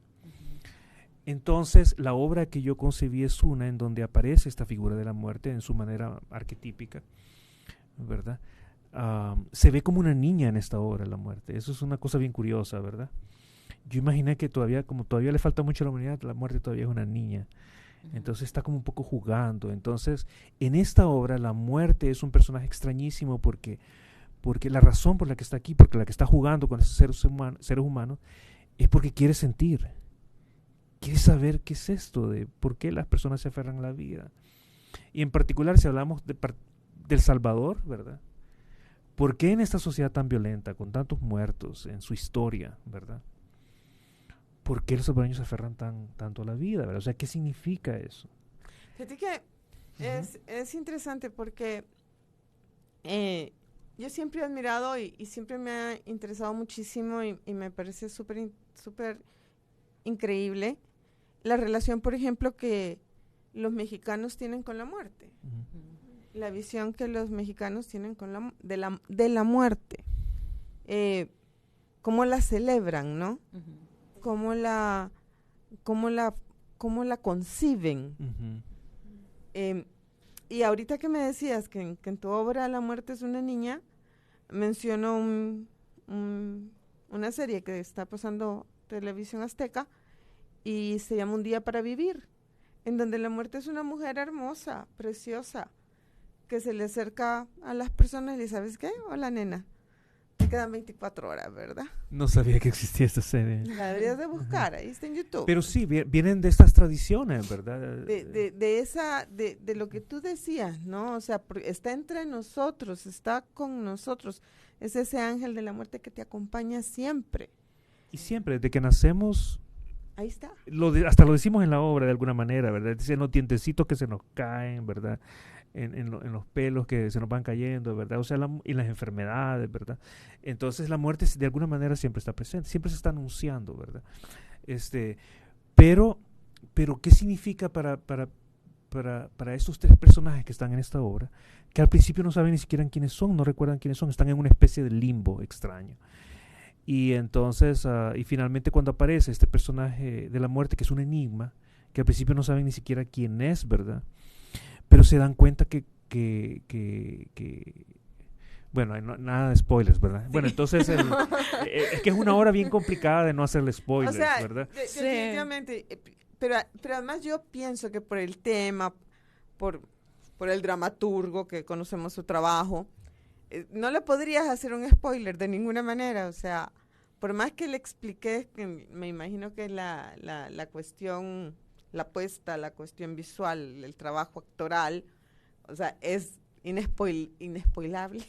Speaker 4: Entonces, la obra que yo concebí es una en donde aparece esta figura de la muerte en su manera arquetípica, ¿verdad? Se ve como una niña en esta obra, la muerte. Eso es una cosa bien curiosa, ¿verdad? Yo imaginé que todavía le falta mucho a la humanidad, la muerte todavía es una niña. Entonces está como un poco jugando. Entonces, en esta obra, la muerte es un personaje extrañísimo porque la razón por la que está aquí, porque la que está jugando con esos seres humanos, es porque quiere sentir. Quiere saber qué es esto, de por qué las personas se aferran a la vida. Y en particular, si hablamos del Salvador, ¿verdad? ¿Por qué en esta sociedad tan violenta, con tantos muertos en su historia, ¿verdad? ¿Por qué los salvadoreños se aferran tanto a la vida, ¿verdad? O sea, ¿qué significa eso?
Speaker 1: Fíjate que es interesante porque yo siempre he admirado y siempre me ha interesado muchísimo y me parece súper increíble la relación, por ejemplo, que los mexicanos tienen con la muerte. La visión que los mexicanos tienen de la muerte. Cómo la celebran, ¿no? Cómo la conciben. Y ahorita que me decías que en tu obra la muerte es una niña, menciono una serie que está pasando Televisión Azteca y se llama Un día para vivir, en donde la muerte es una mujer hermosa, preciosa, que se le acerca a las personas y le dice, ¿sabes qué? Hola, nena. Te quedan 24 horas, ¿verdad?
Speaker 4: No sabía que existía esta serie.
Speaker 1: La deberías de buscar, ahí está en YouTube.
Speaker 4: Pero sí, vienen de estas tradiciones, ¿verdad?
Speaker 1: De lo que tú decías, ¿no? O sea, está entre nosotros, está con nosotros. Es ese ángel de la muerte que te acompaña siempre.
Speaker 4: Y siempre, desde que nacemos...
Speaker 1: Ahí está.
Speaker 4: Hasta lo decimos en la obra de alguna manera, ¿verdad? Dicen los dientecitos que se nos caen, ¿verdad? En los pelos que se nos van cayendo, ¿verdad? O sea, y las enfermedades, ¿verdad? Entonces la muerte de alguna manera siempre está presente, siempre se está anunciando, ¿verdad? Pero ¿qué significa para para estos tres personajes que están en esta obra, que al principio no saben ni siquiera quiénes son, no recuerdan quiénes son, están en una especie de limbo extraño. Y entonces, y finalmente cuando aparece este personaje de la muerte, que es un enigma, que al principio no saben ni siquiera quién es, ¿verdad? Pero se dan cuenta que bueno, nada de spoilers, ¿verdad? Sí. Bueno, entonces es que es una obra bien complicada de no hacerle spoilers, ¿verdad?
Speaker 1: Definitivamente, pero además yo pienso que por el tema, por el dramaturgo, que conocemos su trabajo, no le podrías hacer un spoiler de ninguna manera, o sea, por más que le expliques, que me imagino que la cuestión, la puesta, la cuestión visual, el trabajo actoral, o sea, es inespoilable.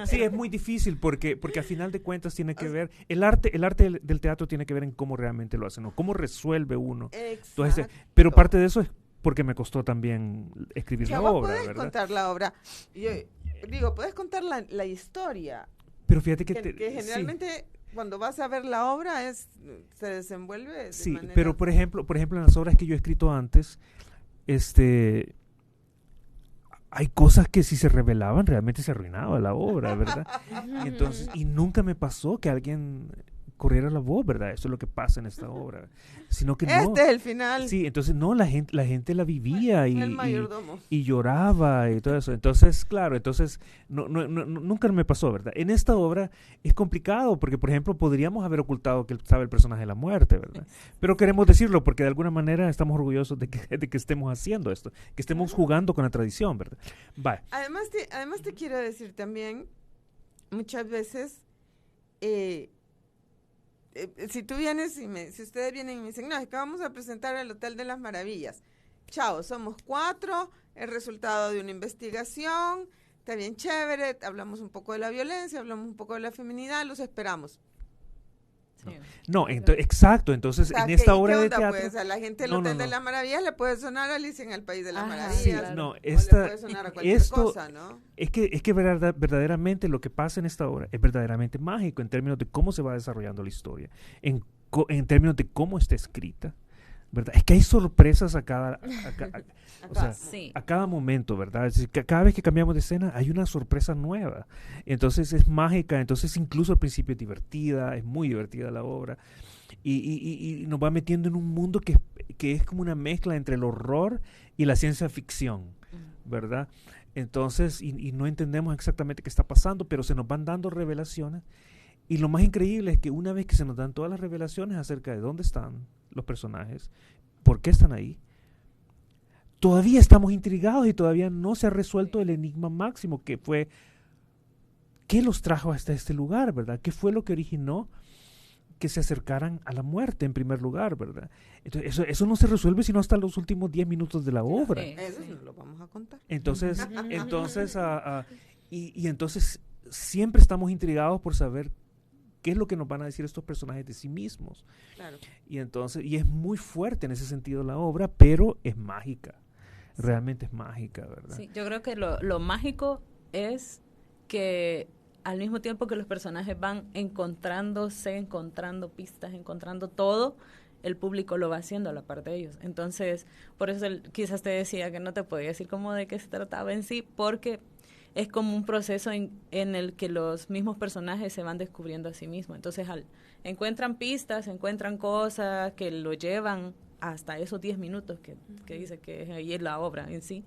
Speaker 4: sí, es muy difícil porque al final de cuentas tiene que ver, el arte del teatro tiene que ver en cómo realmente lo hacen, ¿no? Cómo resuelve uno. Entonces, pero parte de eso es porque me costó también escribir la obra,
Speaker 1: puedes contar la obra. Yo digo, puedes contar la historia.
Speaker 4: Pero fíjate que
Speaker 1: generalmente cuando vas a ver la obra se desenvuelve de manera...
Speaker 4: pero por ejemplo en las obras que yo he escrito antes, hay cosas que si se revelaban realmente se arruinaba la obra, ¿verdad? Entonces, y nunca me pasó que alguien corriera la voz, ¿verdad? Eso es lo que pasa en esta obra. Sino que no.
Speaker 1: Este es el final.
Speaker 4: Sí, entonces no, la gente la vivía
Speaker 1: mayordomo.
Speaker 4: y lloraba y todo eso. Entonces, claro, nunca me pasó, ¿verdad? En esta obra es complicado porque, por ejemplo, podríamos haber ocultado que estaba el personaje de la muerte, ¿verdad? Pero queremos decirlo porque de alguna manera estamos orgullosos de que estemos haciendo esto, que estemos jugando con la tradición, ¿verdad? Bye.
Speaker 1: Además te quiero decir también, muchas veces... si tú vienes si ustedes vienen y me dicen, no, es que vamos a presentar el Hotel de las Maravillas. Chao, somos 4, el resultado de una investigación, está bien chévere, hablamos un poco de la violencia, hablamos un poco de la feminidad, los esperamos.
Speaker 4: Sí. No, exacto, entonces en esta obra de teatro...
Speaker 1: Pues, a la gente del Hotel de las Maravillas le puede sonar Alicia en el País de las Maravillas.
Speaker 4: Sí,
Speaker 1: claro.
Speaker 4: le puede sonar a cualquier cosa, ¿no? Es que verdaderamente lo que pasa en esta obra es verdaderamente mágico en términos de cómo se va desarrollando la historia, en términos de cómo está escrita, ¿verdad? Es que hay sorpresas a cada momento, ¿verdad? Es decir, cada vez que cambiamos de escena hay una sorpresa nueva. Entonces es mágica, entonces incluso al principio es divertida, es muy divertida la obra. Y nos va metiendo en un mundo que es como una mezcla entre el horror y la ciencia ficción, ¿verdad? Entonces, y no entendemos exactamente qué está pasando, pero se nos van dando revelaciones. Y lo más increíble es que una vez que se nos dan todas las revelaciones acerca de dónde están los personajes, por qué están ahí, todavía estamos intrigados y todavía no se ha resuelto el enigma máximo, que fue qué los trajo hasta este lugar, ¿verdad? ¿Qué fue lo que originó que se acercaran a la muerte en primer lugar, ¿verdad? Entonces, eso no se resuelve sino hasta los últimos 10 minutos de la obra.
Speaker 1: Eso sí lo vamos a contar.
Speaker 4: Entonces entonces siempre estamos intrigados por saber qué es lo que nos van a decir estos personajes de sí mismos. Claro. Y entonces, y es muy fuerte en ese sentido la obra, pero es mágica. Realmente es mágica, ¿verdad?
Speaker 5: Sí, yo creo que lo mágico es que al mismo tiempo que los personajes van encontrando pistas, encontrando todo, el público lo va haciendo a la par de ellos. Entonces, por eso quizás te decía que no te podía decir cómo de qué se trataba en sí, porque es como un proceso en el que los mismos personajes se van descubriendo a sí mismos. Entonces, encuentran pistas, encuentran cosas que lo llevan hasta esos 10 minutos que dice que es ahí la obra en sí.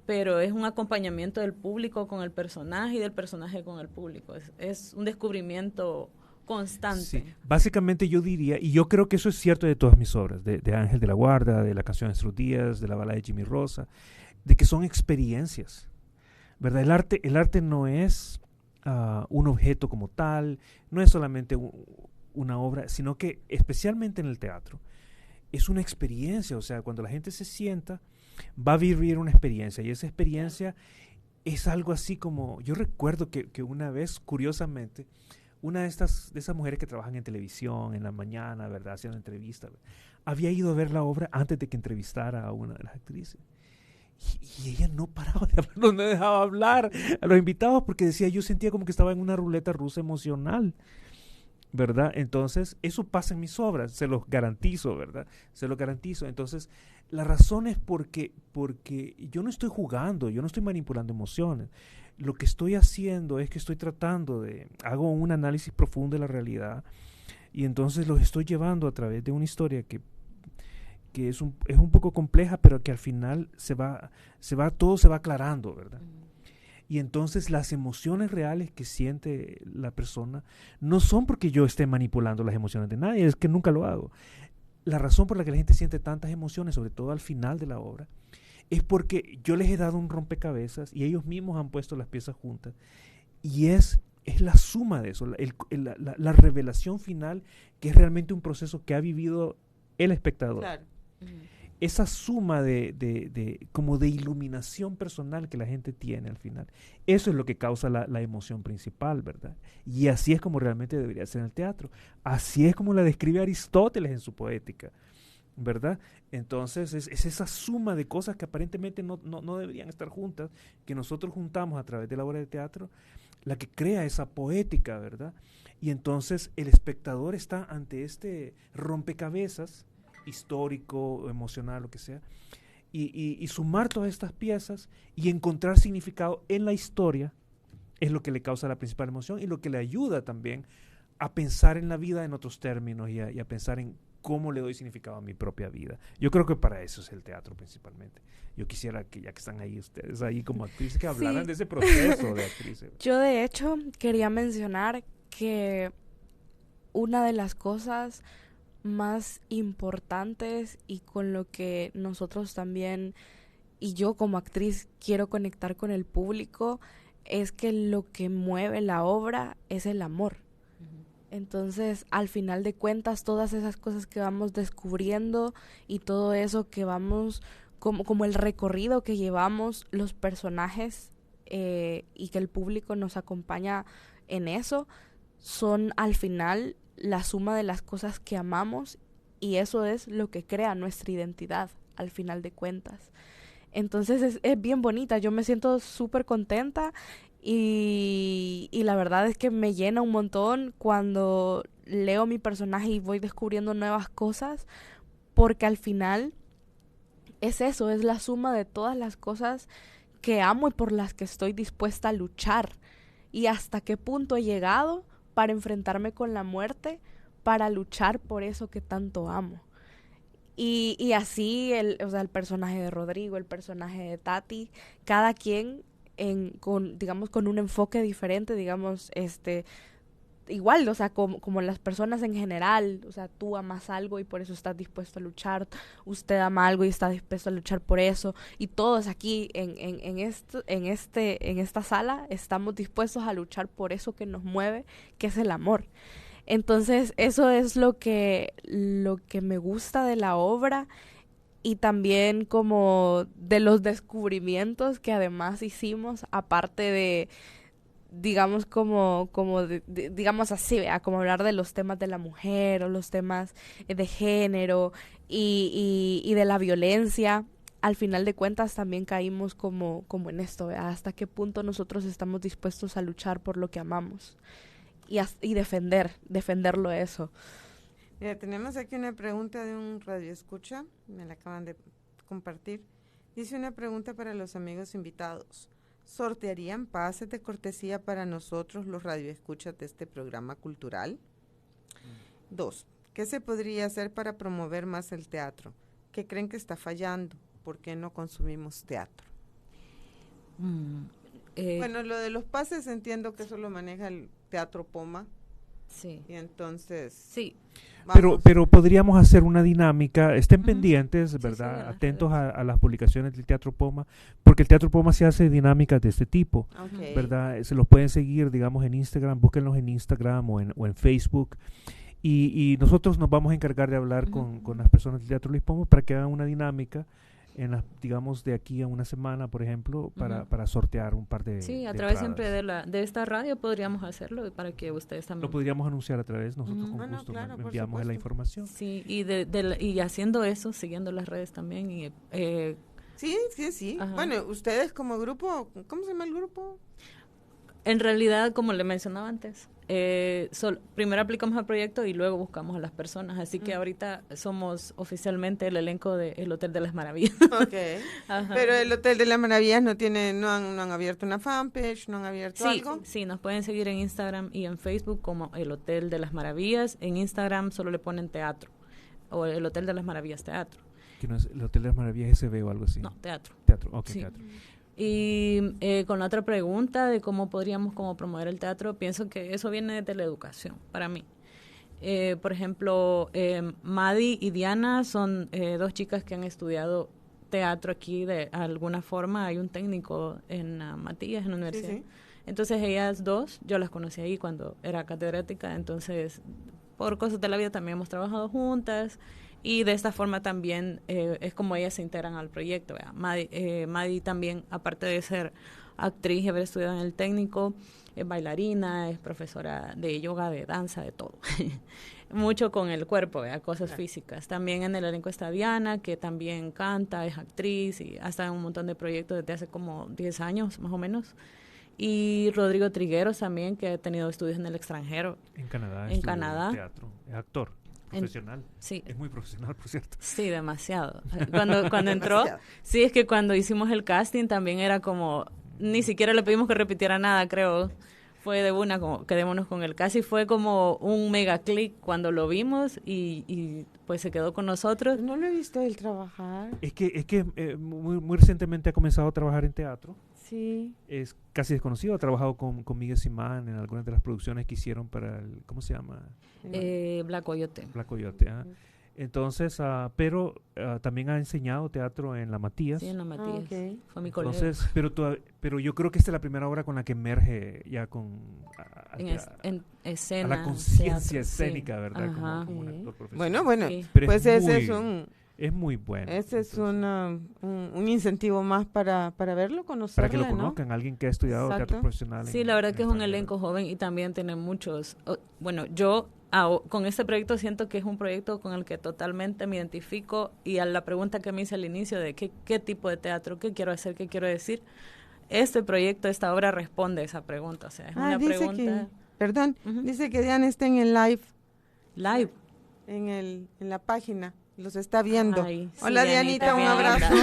Speaker 5: Pero es un acompañamiento del público con el personaje y del personaje con el público. Es un descubrimiento constante.
Speaker 4: Sí. Básicamente yo diría, y yo creo que eso es cierto de todas mis obras, de Ángel de la Guarda, de La canción de Nuestros días, de La balada de Jimmy Rosa, de que son experiencias, ¿verdad? El arte no es un objeto como tal, no es solamente una obra, sino que especialmente en el teatro, es una experiencia. O sea, cuando la gente se sienta, va a vivir una experiencia, y esa experiencia es algo así como, yo recuerdo que una vez, curiosamente, una de esas mujeres que trabajan en televisión en la mañana, ¿verdad?, haciendo entrevistas, había ido a ver la obra antes de que entrevistara a una de las actrices. Y ella no paraba de hablar, no me dejaba hablar a los invitados porque decía, yo sentía como que estaba en una ruleta rusa emocional. ¿verdad? Entonces, eso pasa en mis obras, se los garantizo, ¿verdad? Se los garantizo. Entonces, la razón es porque yo no estoy jugando, yo no estoy manipulando emociones. Lo que estoy haciendo es que estoy hago un análisis profundo de la realidad y entonces los estoy llevando a través de una historia que es un poco compleja, pero que al final todo se va aclarando, ¿verdad? Y entonces las emociones reales que siente la persona no son porque yo esté manipulando las emociones de nadie, es que nunca lo hago. La razón por la que la gente siente tantas emociones, sobre todo al final de la obra, es porque yo les he dado un rompecabezas y ellos mismos han puesto las piezas juntas. Y es la suma de eso, la revelación final, que es realmente un proceso que ha vivido el espectador.
Speaker 1: Claro.
Speaker 4: Esa suma como de iluminación personal que la gente tiene al final. Eso es lo que causa la emoción principal, ¿verdad? Y así es como realmente debería ser en el teatro. Así es como la describe Aristóteles en su Poética, ¿verdad? Entonces es esa suma de cosas que aparentemente no deberían estar juntas, que nosotros juntamos a través de la obra de teatro, la que crea esa poética, ¿verdad? Y entonces el espectador está ante este rompecabezas histórico, emocional, lo que sea, y sumar todas estas piezas y encontrar significado en la historia es lo que le causa la principal emoción y lo que le ayuda también a pensar en la vida en otros términos y a pensar en cómo le doy significado a mi propia vida. Yo creo que para eso es el teatro principalmente. Yo quisiera que, ya que están ahí ustedes, ahí como actrices, que hablaran de ese proceso de actrices.
Speaker 6: Yo de hecho quería mencionar que una de las cosas más importantes y con lo que nosotros también, y yo como actriz quiero conectar con el público, es que lo que mueve la obra es el amor. Entonces, al final de cuentas, todas esas cosas que vamos descubriendo y todo eso que vamos, como el recorrido que llevamos los personajes y que el público nos acompaña en eso, son al final la suma de las cosas que amamos, y eso es lo que crea nuestra identidad al final de cuentas. Entonces es bien bonita, yo me siento súper contenta y la verdad es que me llena un montón cuando leo mi personaje y voy descubriendo nuevas cosas, porque al final es eso, es la suma de todas las cosas que amo y por las que estoy dispuesta a luchar, y hasta qué punto he llegado para enfrentarme con la muerte, para luchar por eso que tanto amo. Y así el personaje de Rodrigo, el personaje de Tati, cada quien con un enfoque diferente, igual, o sea, como las personas en general, o sea, tú amas algo y por eso estás dispuesto a luchar, usted ama algo y está dispuesto a luchar por eso, y todos aquí en esta sala estamos dispuestos a luchar por eso que nos mueve, que es el amor. Entonces, eso es lo que me gusta de la obra, y también como de los descubrimientos que además hicimos, aparte de, digamos, digamos así, ¿vea? Como hablar de los temas de la mujer o los temas de género y de la violencia. Al final de cuentas también caímos como en esto, ¿vea? Hasta qué punto nosotros estamos dispuestos a luchar por lo que amamos y defenderlo eso.
Speaker 1: Mira, tenemos aquí una pregunta de un radioescucha, me la acaban de compartir. Dice una pregunta para los amigos invitados. ¿Sortearían pases de cortesía para nosotros, los radioescuchas de este programa cultural? 2. ¿Qué se podría hacer para promover más el teatro? ¿Qué creen que está fallando? ¿Por qué no consumimos teatro? Bueno, lo de los pases entiendo que eso lo maneja el Teatro Poma.
Speaker 5: Sí.
Speaker 1: Y entonces...
Speaker 5: Sí.
Speaker 4: Pero podríamos hacer una dinámica, estén pendientes, ¿verdad? Sí, atentos a las publicaciones del Teatro Poma, porque el Teatro Poma se hace dinámicas de este tipo, ¿verdad? Se los pueden seguir, digamos, en Instagram, búsquenlos en Instagram o en Facebook, y nosotros nos vamos a encargar de hablar con las personas del Teatro Luis Poma para que hagan una dinámica digamos, de aquí a una semana, por ejemplo, para sortear un par de
Speaker 5: Sí, a
Speaker 4: de
Speaker 5: través
Speaker 4: entradas.
Speaker 5: siempre de esta radio podríamos hacerlo para que ustedes también...
Speaker 4: Lo podríamos anunciar a través, nosotros con gusto
Speaker 1: claro,
Speaker 4: enviamos la información.
Speaker 5: Sí, y haciendo eso, siguiendo las redes también. Y,
Speaker 1: Sí. Ajá. Bueno, ustedes como grupo, ¿cómo se llama el grupo?
Speaker 5: En realidad, como le mencionaba antes, primero aplicamos al proyecto y luego buscamos a las personas. Así que ahorita somos oficialmente el elenco del Hotel de las Maravillas.
Speaker 1: Okay. Pero el Hotel de las Maravillas no han abierto una fanpage, no han abierto algo.
Speaker 5: Sí, nos pueden seguir en Instagram y en Facebook como el Hotel de las Maravillas. En Instagram solo le ponen teatro o el Hotel de las Maravillas Teatro.
Speaker 4: ¿Que no es el Hotel de las Maravillas SB o algo así?
Speaker 5: No, teatro.
Speaker 4: Teatro, ok,
Speaker 5: Sí.
Speaker 4: teatro.
Speaker 5: Y con la otra pregunta de cómo podríamos promover el teatro, pienso que eso viene de la educación, para mí. Por ejemplo, Madi y Diana son dos chicas que han estudiado teatro aquí de alguna forma. Hay un técnico en Matías, en la universidad.
Speaker 1: Sí.
Speaker 5: Entonces ellas dos, yo las conocí ahí cuando era catedrática, entonces por cosas de la vida también hemos trabajado juntas. Y de esta forma también es como ellas se integran al proyecto. Madi también, aparte de ser actriz y haber estudiado en el técnico, es bailarina, es profesora de yoga, de danza, de todo. Mucho con el cuerpo, cosas físicas. También en el elenco está Diana, que también canta, es actriz y ha estado en un montón de proyectos desde hace como 10 años, más o menos. Y Rodrigo Trigueros también, que ha tenido estudios en el extranjero.
Speaker 4: En Canadá.
Speaker 5: En Canadá.
Speaker 4: Teatro, es actor. Profesional.
Speaker 5: Sí.
Speaker 4: Es muy profesional, por cierto.
Speaker 5: Sí, demasiado. Cuando entró, sí, es que cuando hicimos el casting también era como, ni siquiera le pedimos que repitiera nada, creo. Fue de una, como, quedémonos con él. Casi fue como un mega click cuando lo vimos y pues se quedó con nosotros.
Speaker 1: No lo he visto él trabajar.
Speaker 4: Es que muy recientemente ha comenzado a trabajar en teatro.
Speaker 1: Sí.
Speaker 4: Es casi desconocido. Ha trabajado con Miguel Simán en algunas de las producciones que hicieron para el, ¿cómo se llama?
Speaker 5: Black Coyote.
Speaker 4: Black Coyote. Entonces, pero también ha enseñado teatro en la Matías.
Speaker 5: Sí, en la Matías.
Speaker 1: Okay.
Speaker 5: Fue mi colega.
Speaker 4: Entonces, pero yo creo que esta es la primera obra con la que emerge ya con
Speaker 5: en escena.
Speaker 4: a la conciencia
Speaker 5: teatro,
Speaker 4: escénica,
Speaker 5: sí.
Speaker 4: ¿verdad?
Speaker 5: Ajá.
Speaker 4: Como un actor profesional.
Speaker 1: Bueno,
Speaker 5: Sí.
Speaker 4: Pero
Speaker 1: pues
Speaker 4: es muy bueno.
Speaker 1: ese es
Speaker 4: Entonces,
Speaker 1: un incentivo más para verlo, conocerlo,
Speaker 4: para que lo conozcan, alguien que ha estudiado
Speaker 1: Exacto.
Speaker 4: teatro profesional.
Speaker 5: Sí, la verdad que es un elenco joven y también tiene muchos. Bueno, yo con este proyecto siento que es un proyecto con el que totalmente me identifico y a la pregunta que me hice al inicio de qué tipo de teatro, qué quiero hacer, qué quiero decir, este proyecto, esta obra responde a esa pregunta. O sea, es una pregunta.
Speaker 1: Dice que Diana está en el live.
Speaker 5: Live.
Speaker 1: En la página. Los está viendo.
Speaker 5: Ay, sí,
Speaker 1: Hola, Dianita, un
Speaker 5: me
Speaker 1: abrazo.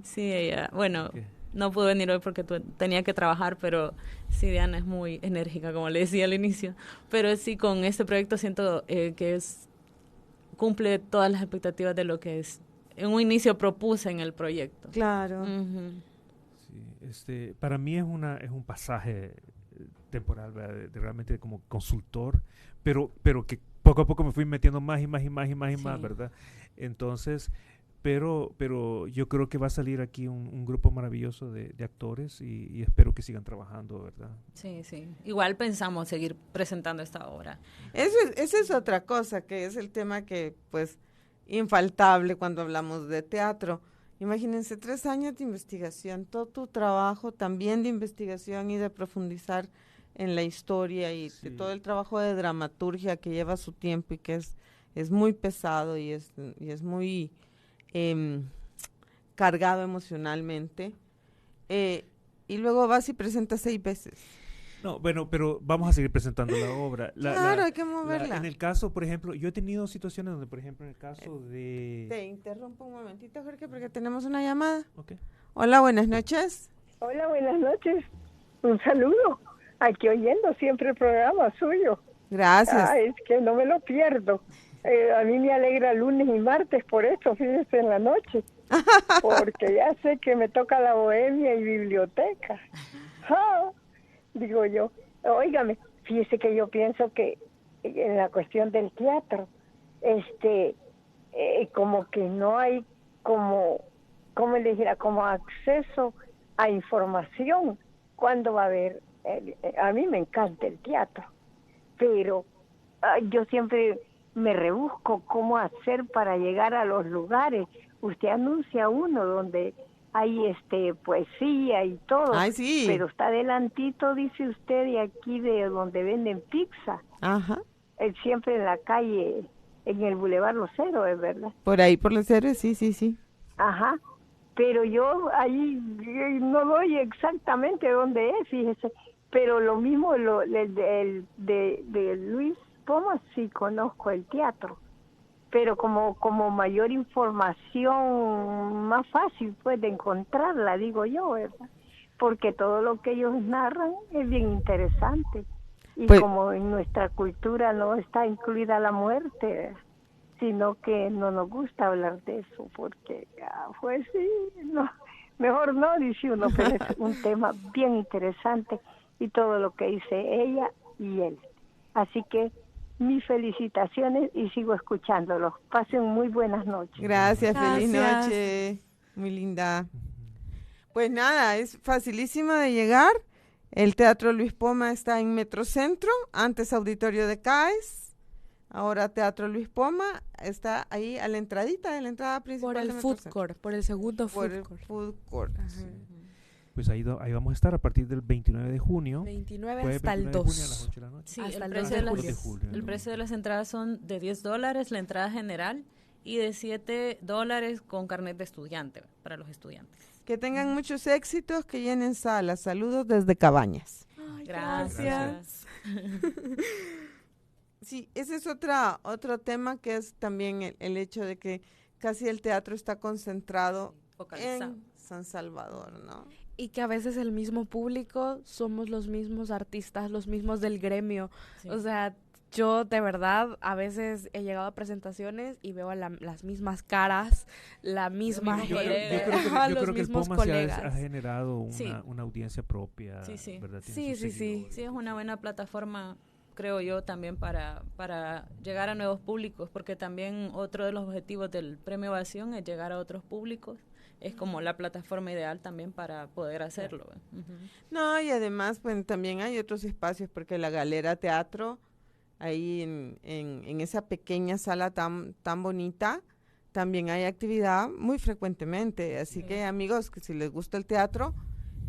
Speaker 5: Sí, ella, bueno, no pudo venir hoy porque tenía que trabajar, pero sí, Diana es muy enérgica, como le decía al inicio. Pero sí, con este proyecto siento que cumple todas las expectativas de lo que en un inicio propuse en el proyecto.
Speaker 1: Claro.
Speaker 5: Uh-huh.
Speaker 4: Sí, para mí es un pasaje temporal, ¿verdad? De realmente como consultor, pero que poco a poco me fui metiendo más y más, ¿verdad? Entonces, pero yo creo que va a salir aquí un grupo maravilloso de actores y espero que sigan trabajando, ¿verdad?
Speaker 5: Sí. Igual pensamos seguir presentando esta obra.
Speaker 1: Esa es otra cosa, que es el tema que, pues, infaltable cuando hablamos de teatro. Imagínense 3 años de investigación, todo tu trabajo también de investigación y de profundizar en la historia y de todo el trabajo de dramaturgia que lleva su tiempo y que es muy pesado y es muy cargado emocionalmente. Y luego vas y presentas 6 veces.
Speaker 4: No, bueno, pero vamos a seguir presentando la obra.
Speaker 1: Claro, hay que moverla.
Speaker 4: En el caso, por ejemplo, yo he tenido situaciones donde, por ejemplo, en el caso de...
Speaker 1: Te interrumpo un momentito, Jorge, porque tenemos una llamada.
Speaker 4: Okay.
Speaker 1: Hola, buenas noches.
Speaker 10: Hola, buenas noches. Un saludo. Aquí oyendo siempre el programa suyo.
Speaker 1: Gracias.
Speaker 10: Es que no me lo pierdo. A mí me alegra lunes y martes por esto, fíjese, en la noche. Porque ya sé que me toca la bohemia y biblioteca. Digo yo, óigame, fíjese que yo pienso que en la cuestión del teatro, como que no hay como le dijera, como acceso a información. ¿Cuándo va a haber? A mí me encanta el teatro, pero yo siempre me rebusco cómo hacer para llegar a los lugares. Usted anuncia uno donde hay poesía y todo.
Speaker 1: Ay, sí.
Speaker 10: Pero está adelantito, dice usted, de aquí de donde venden pizza.
Speaker 1: Ajá.
Speaker 10: Siempre en la calle, en el Boulevard Los Héroes, ¿verdad?
Speaker 1: Por ahí, por Los Héroes, sí.
Speaker 10: Ajá. pero yo ahí no doy exactamente dónde es, fíjese, pero lo mismo de Luis Poma sí conozco el teatro, pero como mayor información más fácil pues de encontrarla, digo yo, ¿verdad? Porque todo lo que ellos narran es bien interesante. Y
Speaker 1: pues,
Speaker 10: como en nuestra cultura no está incluida la muerte, sino que no nos gusta hablar de eso, porque pues sí, no, mejor no, dice uno, pero es un tema bien interesante y todo lo que dice ella y él. Así que mis felicitaciones y sigo escuchándolos. Pasen muy buenas noches.
Speaker 1: Gracias, feliz
Speaker 6: Gracias.
Speaker 1: noche. Muy linda. Pues nada, es facilísimo de llegar. El Teatro Luis Poma está en Metrocentro, antes Auditorio de CAES. Ahora Teatro Luis Poma está ahí a la entradita de la entrada principal.
Speaker 6: Por el
Speaker 1: de
Speaker 6: food
Speaker 1: Metrocentro.
Speaker 6: court, por el segundo
Speaker 1: Por
Speaker 6: food
Speaker 1: el
Speaker 6: court.
Speaker 1: food court.
Speaker 6: Ajá.
Speaker 1: Sí.
Speaker 4: Pues ahí vamos a estar a partir del 29 de junio.
Speaker 6: 29
Speaker 4: Jueves
Speaker 6: hasta el
Speaker 4: 29 de junio a las
Speaker 6: 2.
Speaker 4: 8 de la noche.
Speaker 5: Sí,
Speaker 6: Hasta
Speaker 5: el
Speaker 6: el
Speaker 5: precio,
Speaker 6: 2
Speaker 5: de
Speaker 6: de
Speaker 5: las,
Speaker 4: julio.
Speaker 5: el precio de las entradas son de $10, la entrada general, y de $7 con carnet de estudiante, para los estudiantes.
Speaker 1: Que tengan muchos éxitos, que llenen salas. Saludos desde Cabañas.
Speaker 6: Ay,
Speaker 5: Gracias.
Speaker 1: Sí, ese es otro tema que es también el hecho de que casi el teatro está concentrado
Speaker 5: Focalizado.
Speaker 1: en San Salvador, ¿no?
Speaker 6: Y que a veces el mismo público somos los mismos artistas, los mismos del gremio.
Speaker 5: Sí.
Speaker 6: O sea, yo de verdad a veces he llegado a presentaciones y veo a las mismas caras, la misma
Speaker 5: mismos
Speaker 6: gente,
Speaker 5: colegas.
Speaker 4: Yo
Speaker 6: ajá,
Speaker 4: creo
Speaker 6: los
Speaker 4: que el
Speaker 6: mismos
Speaker 4: Poma se
Speaker 6: colegas.
Speaker 4: ha generado una,
Speaker 5: Sí.
Speaker 4: una audiencia propia,
Speaker 5: Sí, sí.
Speaker 4: ¿verdad? Tiene
Speaker 6: Sí,
Speaker 4: sus
Speaker 6: sí, sí.
Speaker 4: seguidores.
Speaker 5: Sí, es una buena plataforma, creo yo, también para llegar a nuevos públicos, porque también otro de los objetivos del Premio Ovación es llegar a otros públicos. Es como la plataforma ideal también para poder hacerlo. Ujú.
Speaker 1: No, y además, pues también hay otros espacios, porque la Galera Teatro, ahí en esa pequeña sala tan bonita, también hay actividad muy frecuentemente. Así que, amigos, que si les gusta el teatro,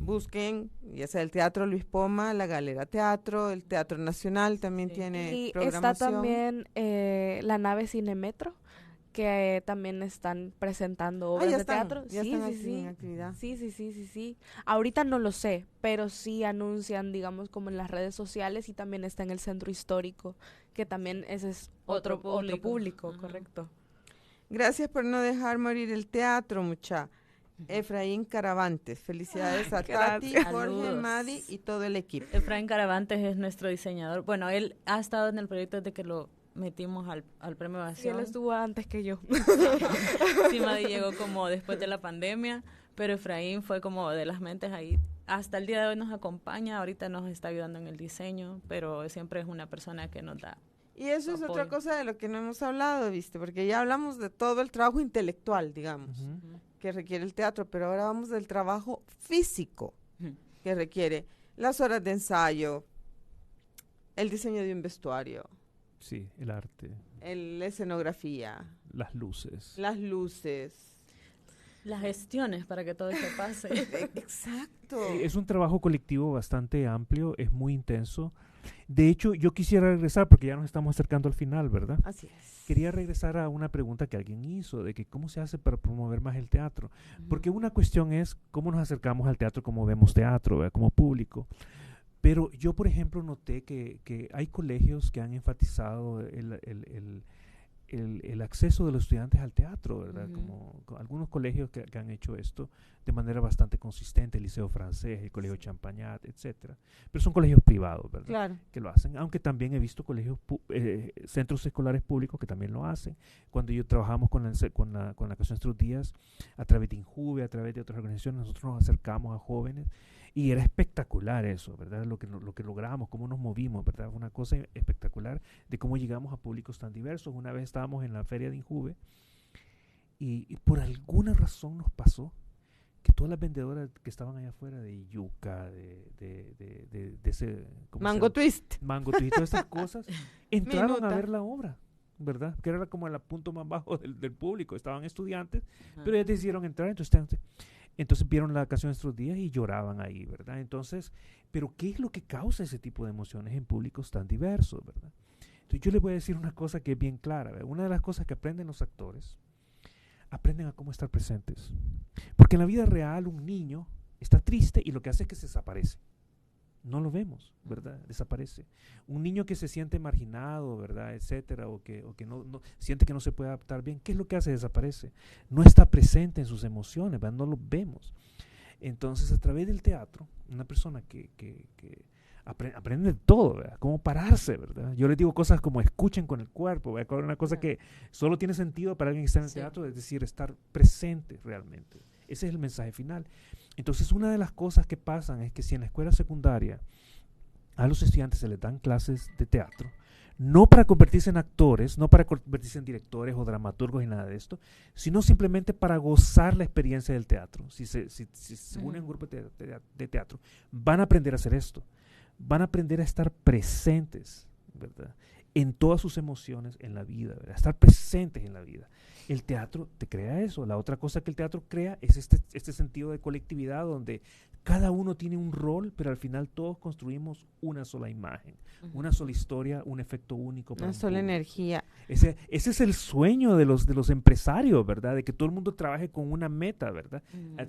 Speaker 1: busquen, ya sea el Teatro Luis Poma, la Galera Teatro, el Teatro Nacional también
Speaker 5: Sí.
Speaker 1: tiene
Speaker 6: Y
Speaker 1: programación.
Speaker 6: está también la nave Cinemetro, que también están presentando obras
Speaker 1: ya
Speaker 6: de
Speaker 1: están,
Speaker 6: teatro.
Speaker 1: ya
Speaker 6: Sí,
Speaker 1: están
Speaker 6: sí,
Speaker 1: aquí en
Speaker 6: sí.
Speaker 1: actividad.
Speaker 6: Sí. Ahorita no lo sé, pero sí anuncian, digamos, como en las redes sociales, y también está en el centro histórico, que también ese es otro público,
Speaker 5: Ajá.
Speaker 6: correcto.
Speaker 1: Gracias por no dejar morir el teatro, mucha. Efraín Caravantes, felicidades a Tati,
Speaker 6: gracias.
Speaker 1: Jorge,
Speaker 5: Saludos.
Speaker 1: Madi y todo el equipo.
Speaker 5: Efraín Caravantes es nuestro diseñador. Bueno, él ha estado en el proyecto desde que lo metimos al Premio
Speaker 6: Sí, él
Speaker 5: Ovación.
Speaker 6: estuvo antes que yo.
Speaker 5: Sí, Madi llegó como después de la pandemia, pero Efraín fue como de las mentes ahí. Hasta el día de hoy nos acompaña, ahorita nos está ayudando en el diseño, pero siempre es una persona que nos da.
Speaker 1: Y eso es otra
Speaker 5: Apoyo.
Speaker 1: cosa de lo que no hemos hablado, ¿viste? Porque ya hablamos de todo el trabajo intelectual, digamos,
Speaker 4: Ujú.
Speaker 1: que requiere el teatro, pero ahora vamos del trabajo físico
Speaker 5: Ujú.
Speaker 1: que requiere las horas de ensayo, el diseño de un vestuario,
Speaker 4: Sí, el arte,
Speaker 1: la escenografía,
Speaker 4: las luces.
Speaker 1: las luces.
Speaker 5: Las gestiones para que todo esto pase.
Speaker 1: Exacto.
Speaker 4: Sí, es un trabajo colectivo bastante amplio, es muy intenso. De hecho, yo quisiera regresar, porque ya nos estamos acercando al final, ¿verdad?
Speaker 1: Así es.
Speaker 4: Quería regresar a una pregunta que alguien hizo, de que cómo se hace para promover más el teatro. Porque una cuestión es cómo nos acercamos al teatro, cómo vemos teatro, ¿verdad? Como público. Pero yo, por ejemplo, noté que hay colegios que han enfatizado el acceso de los estudiantes al teatro, ¿verdad?
Speaker 5: Ujú.
Speaker 4: Como algunos colegios que han hecho esto de manera bastante consistente, el Liceo Francés, el Colegio Champagnat, etcétera. Pero son colegios privados, ¿verdad?
Speaker 1: Claro.
Speaker 4: Que lo hacen, aunque también he visto colegios, centros escolares públicos que también lo hacen. Cuando yo trabajamos con la Canción Nuestros Días, a través de Injuve, a través de otras organizaciones, nosotros nos acercamos a jóvenes y era espectacular eso, ¿verdad? Lo que logramos, cómo nos movimos, ¿verdad? Una cosa espectacular de cómo llegamos a públicos tan diversos. Una vez estábamos en la feria de Injuve y por alguna razón nos pasó que todas las vendedoras que estaban allá afuera de yuca, de ese... ¿cómo se
Speaker 1: Mango
Speaker 4: llama?
Speaker 1: twist.
Speaker 4: Mango twist, todas esas cosas, entraron
Speaker 1: Minuta.
Speaker 4: a ver la obra, ¿verdad? Que era como el punto más bajo del público. Estaban estudiantes,
Speaker 5: Ajá.
Speaker 4: pero ellos decidieron entrar, entonces vieron la Canción de Nuestros Días y lloraban ahí, ¿verdad? Entonces, pero ¿qué es lo que causa ese tipo de emociones en públicos tan diversos, ¿verdad? Entonces yo les voy a decir una cosa que es bien clara, ¿verdad? Una de las cosas que aprenden los actores aprenden a cómo estar presentes. Porque en la vida real un niño está triste y lo que hace es que se desaparece. No lo vemos, ¿verdad? Desaparece. Un niño que se siente marginado, ¿verdad? Etcétera, o que no siente que no se puede adaptar bien, ¿qué es lo que hace? Desaparece. No está presente en sus emociones, ¿verdad? No lo vemos. Entonces, a través del teatro, una persona que aprende de todo, ¿verdad? Cómo pararse, ¿verdad? Yo les digo cosas como escuchen con el cuerpo, ¿verdad? Una cosa que solo tiene sentido para alguien que está en el teatro, es decir, estar presente realmente. Ese es el mensaje final. Entonces, una de las cosas que pasan es que si en la escuela secundaria a los estudiantes se les dan clases de teatro, no para convertirse en actores, no para convertirse en directores o dramaturgos y nada de esto, sino simplemente para gozar la experiencia del teatro. Si se unen a un grupo de teatro, van a aprender a hacer esto. Van a aprender a estar presentes, ¿verdad? En todas sus emociones en la vida, ¿verdad? Estar presentes en la vida. El teatro te crea eso. La otra cosa que el teatro crea es este sentido de colectividad donde cada uno tiene un rol, pero al final todos construimos una sola imagen, una sola historia, un efecto único.
Speaker 1: Una sola energía.
Speaker 4: Ese es el sueño de los empresarios, ¿verdad? De que todo el mundo trabaje con una meta, ¿verdad?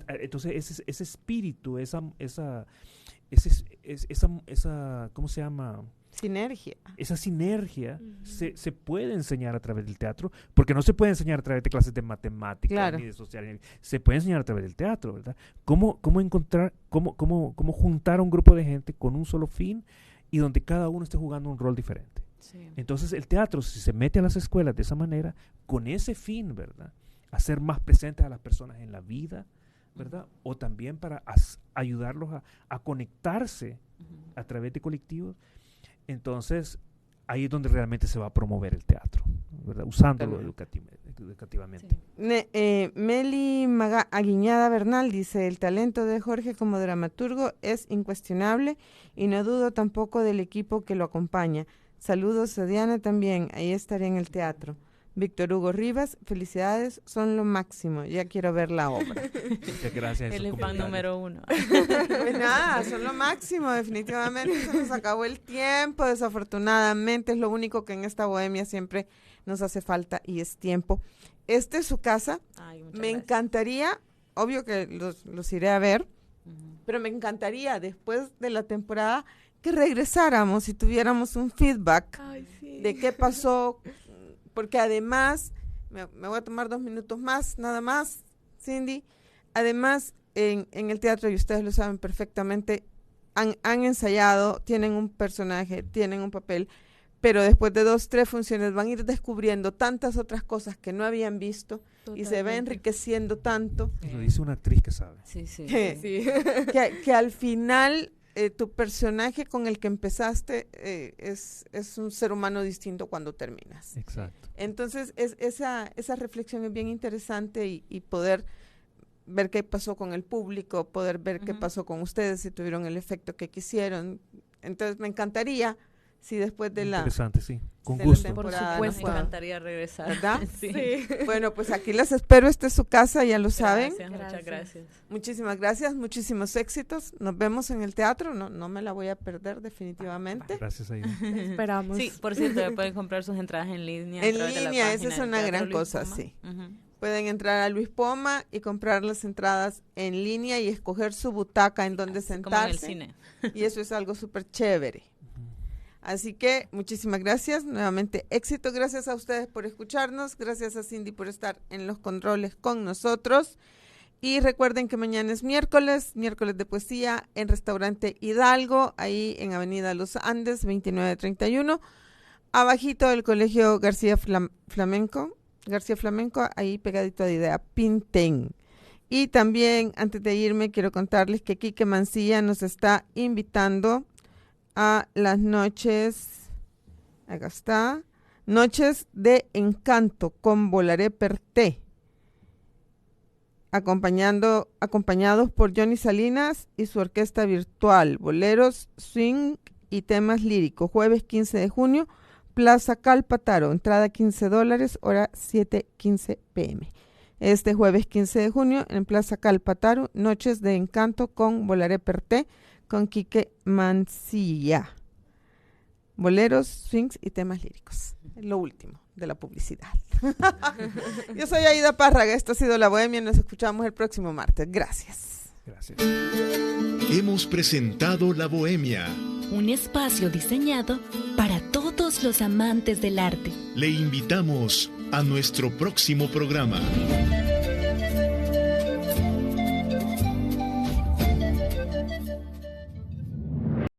Speaker 4: Entonces ese espíritu, esa ¿cómo se llama?
Speaker 1: Sinergia.
Speaker 4: Esa sinergia se puede enseñar a través del teatro, porque no se puede enseñar a través de clases de matemáticas ni de social, se puede enseñar a través del teatro, ¿verdad? Cómo juntar a un grupo de gente con un solo fin y donde cada uno esté jugando un rol diferente. Sí. Entonces el teatro, si se mete a las escuelas de esa manera, con ese fin, ¿verdad? Hacer más presentes a las personas en la vida, ¿verdad? O también para ayudarlos a conectarse a través de colectivos. Entonces, ahí es donde realmente se va a promover el teatro, ¿verdad? Usándolo educativamente.
Speaker 1: Sí. Meli Aguiñada Bernal dice, el talento de Jorge como dramaturgo es incuestionable y no dudo tampoco del equipo que lo acompaña. Saludos a Diana también, ahí estaré en el teatro. Víctor Hugo Rivas, felicidades, son lo máximo, ya quiero ver la obra.
Speaker 4: Muchas gracias.
Speaker 5: El fan número 1.
Speaker 1: Pues nada, son lo máximo, definitivamente se nos acabó el tiempo, desafortunadamente es lo único que en esta bohemia siempre nos hace falta y es tiempo. Esta es su casa, me encantaría, obvio que los iré a ver, pero me encantaría después de la temporada que regresáramos y tuviéramos un feedback de qué pasó. Porque además, me voy a tomar 2 minutos más, nada más, Cindy. Además, en el teatro, y ustedes lo saben perfectamente, han ensayado, tienen un personaje, tienen un papel, pero después de 2, 3 funciones van a ir descubriendo tantas otras cosas que no habían visto. Totalmente. Y se va enriqueciendo tanto.
Speaker 4: Y lo dice una actriz que sabe.
Speaker 5: Sí.
Speaker 1: Que al final tu personaje con el que empezaste es un ser humano distinto cuando terminas.
Speaker 4: Exacto.
Speaker 1: Entonces esa reflexión es bien interesante y poder ver qué pasó con el público, poder ver qué pasó con ustedes, si tuvieron el efecto que quisieron. Entonces me encantaría si después de la...
Speaker 4: Interesante, sí. Con gusto.
Speaker 5: Por supuesto. Me encantaría regresar.
Speaker 1: ¿Verdad?
Speaker 5: Sí.
Speaker 1: Bueno, pues aquí las espero. Esta es su casa, ya lo saben.
Speaker 5: Muchas gracias.
Speaker 1: Muchísimas gracias, muchísimos éxitos. Nos vemos en el teatro. No me la voy a perder definitivamente.
Speaker 4: Gracias, Aida.
Speaker 6: Esperamos.
Speaker 5: Sí, por cierto, pueden comprar sus entradas en línea.
Speaker 1: En línea, esa es una gran cosa, sí. Pueden entrar a Luis Poma y comprar las entradas en línea y escoger su butaca en donde sentarse.
Speaker 5: Como en el
Speaker 1: cine. Y eso es algo súper chévere. Así que muchísimas gracias, nuevamente éxito, gracias a ustedes por escucharnos, gracias a Cindy por estar en los controles con nosotros y recuerden que mañana es miércoles de poesía en Restaurante Hidalgo, ahí en Avenida Los Andes 2931, abajito del Colegio García Flamenco, ahí pegadito a Idea Pintén. Y también antes de irme quiero contarles que Quique Mancilla nos está invitando a las noches, acá está, Noches de Encanto con Volaré per te, acompañados por Johnny Salinas y su orquesta virtual, boleros, swing y temas líricos, jueves 15 de junio, Plaza Calpataro, entrada $15, hora 7:15 p.m. Este jueves 15 de junio en Plaza Calpataro, Noches de Encanto con Volaré per te, con Quique Mancilla. boleros, swings y temas líricos. Lo último de la publicidad. Yo soy Aida Párraga, esto ha sido La Bohemia, nos escuchamos el próximo martes. Gracias.
Speaker 4: Gracias.
Speaker 2: Hemos presentado La Bohemia.
Speaker 3: Un espacio diseñado para todos los amantes del arte.
Speaker 2: Le invitamos a nuestro próximo programa.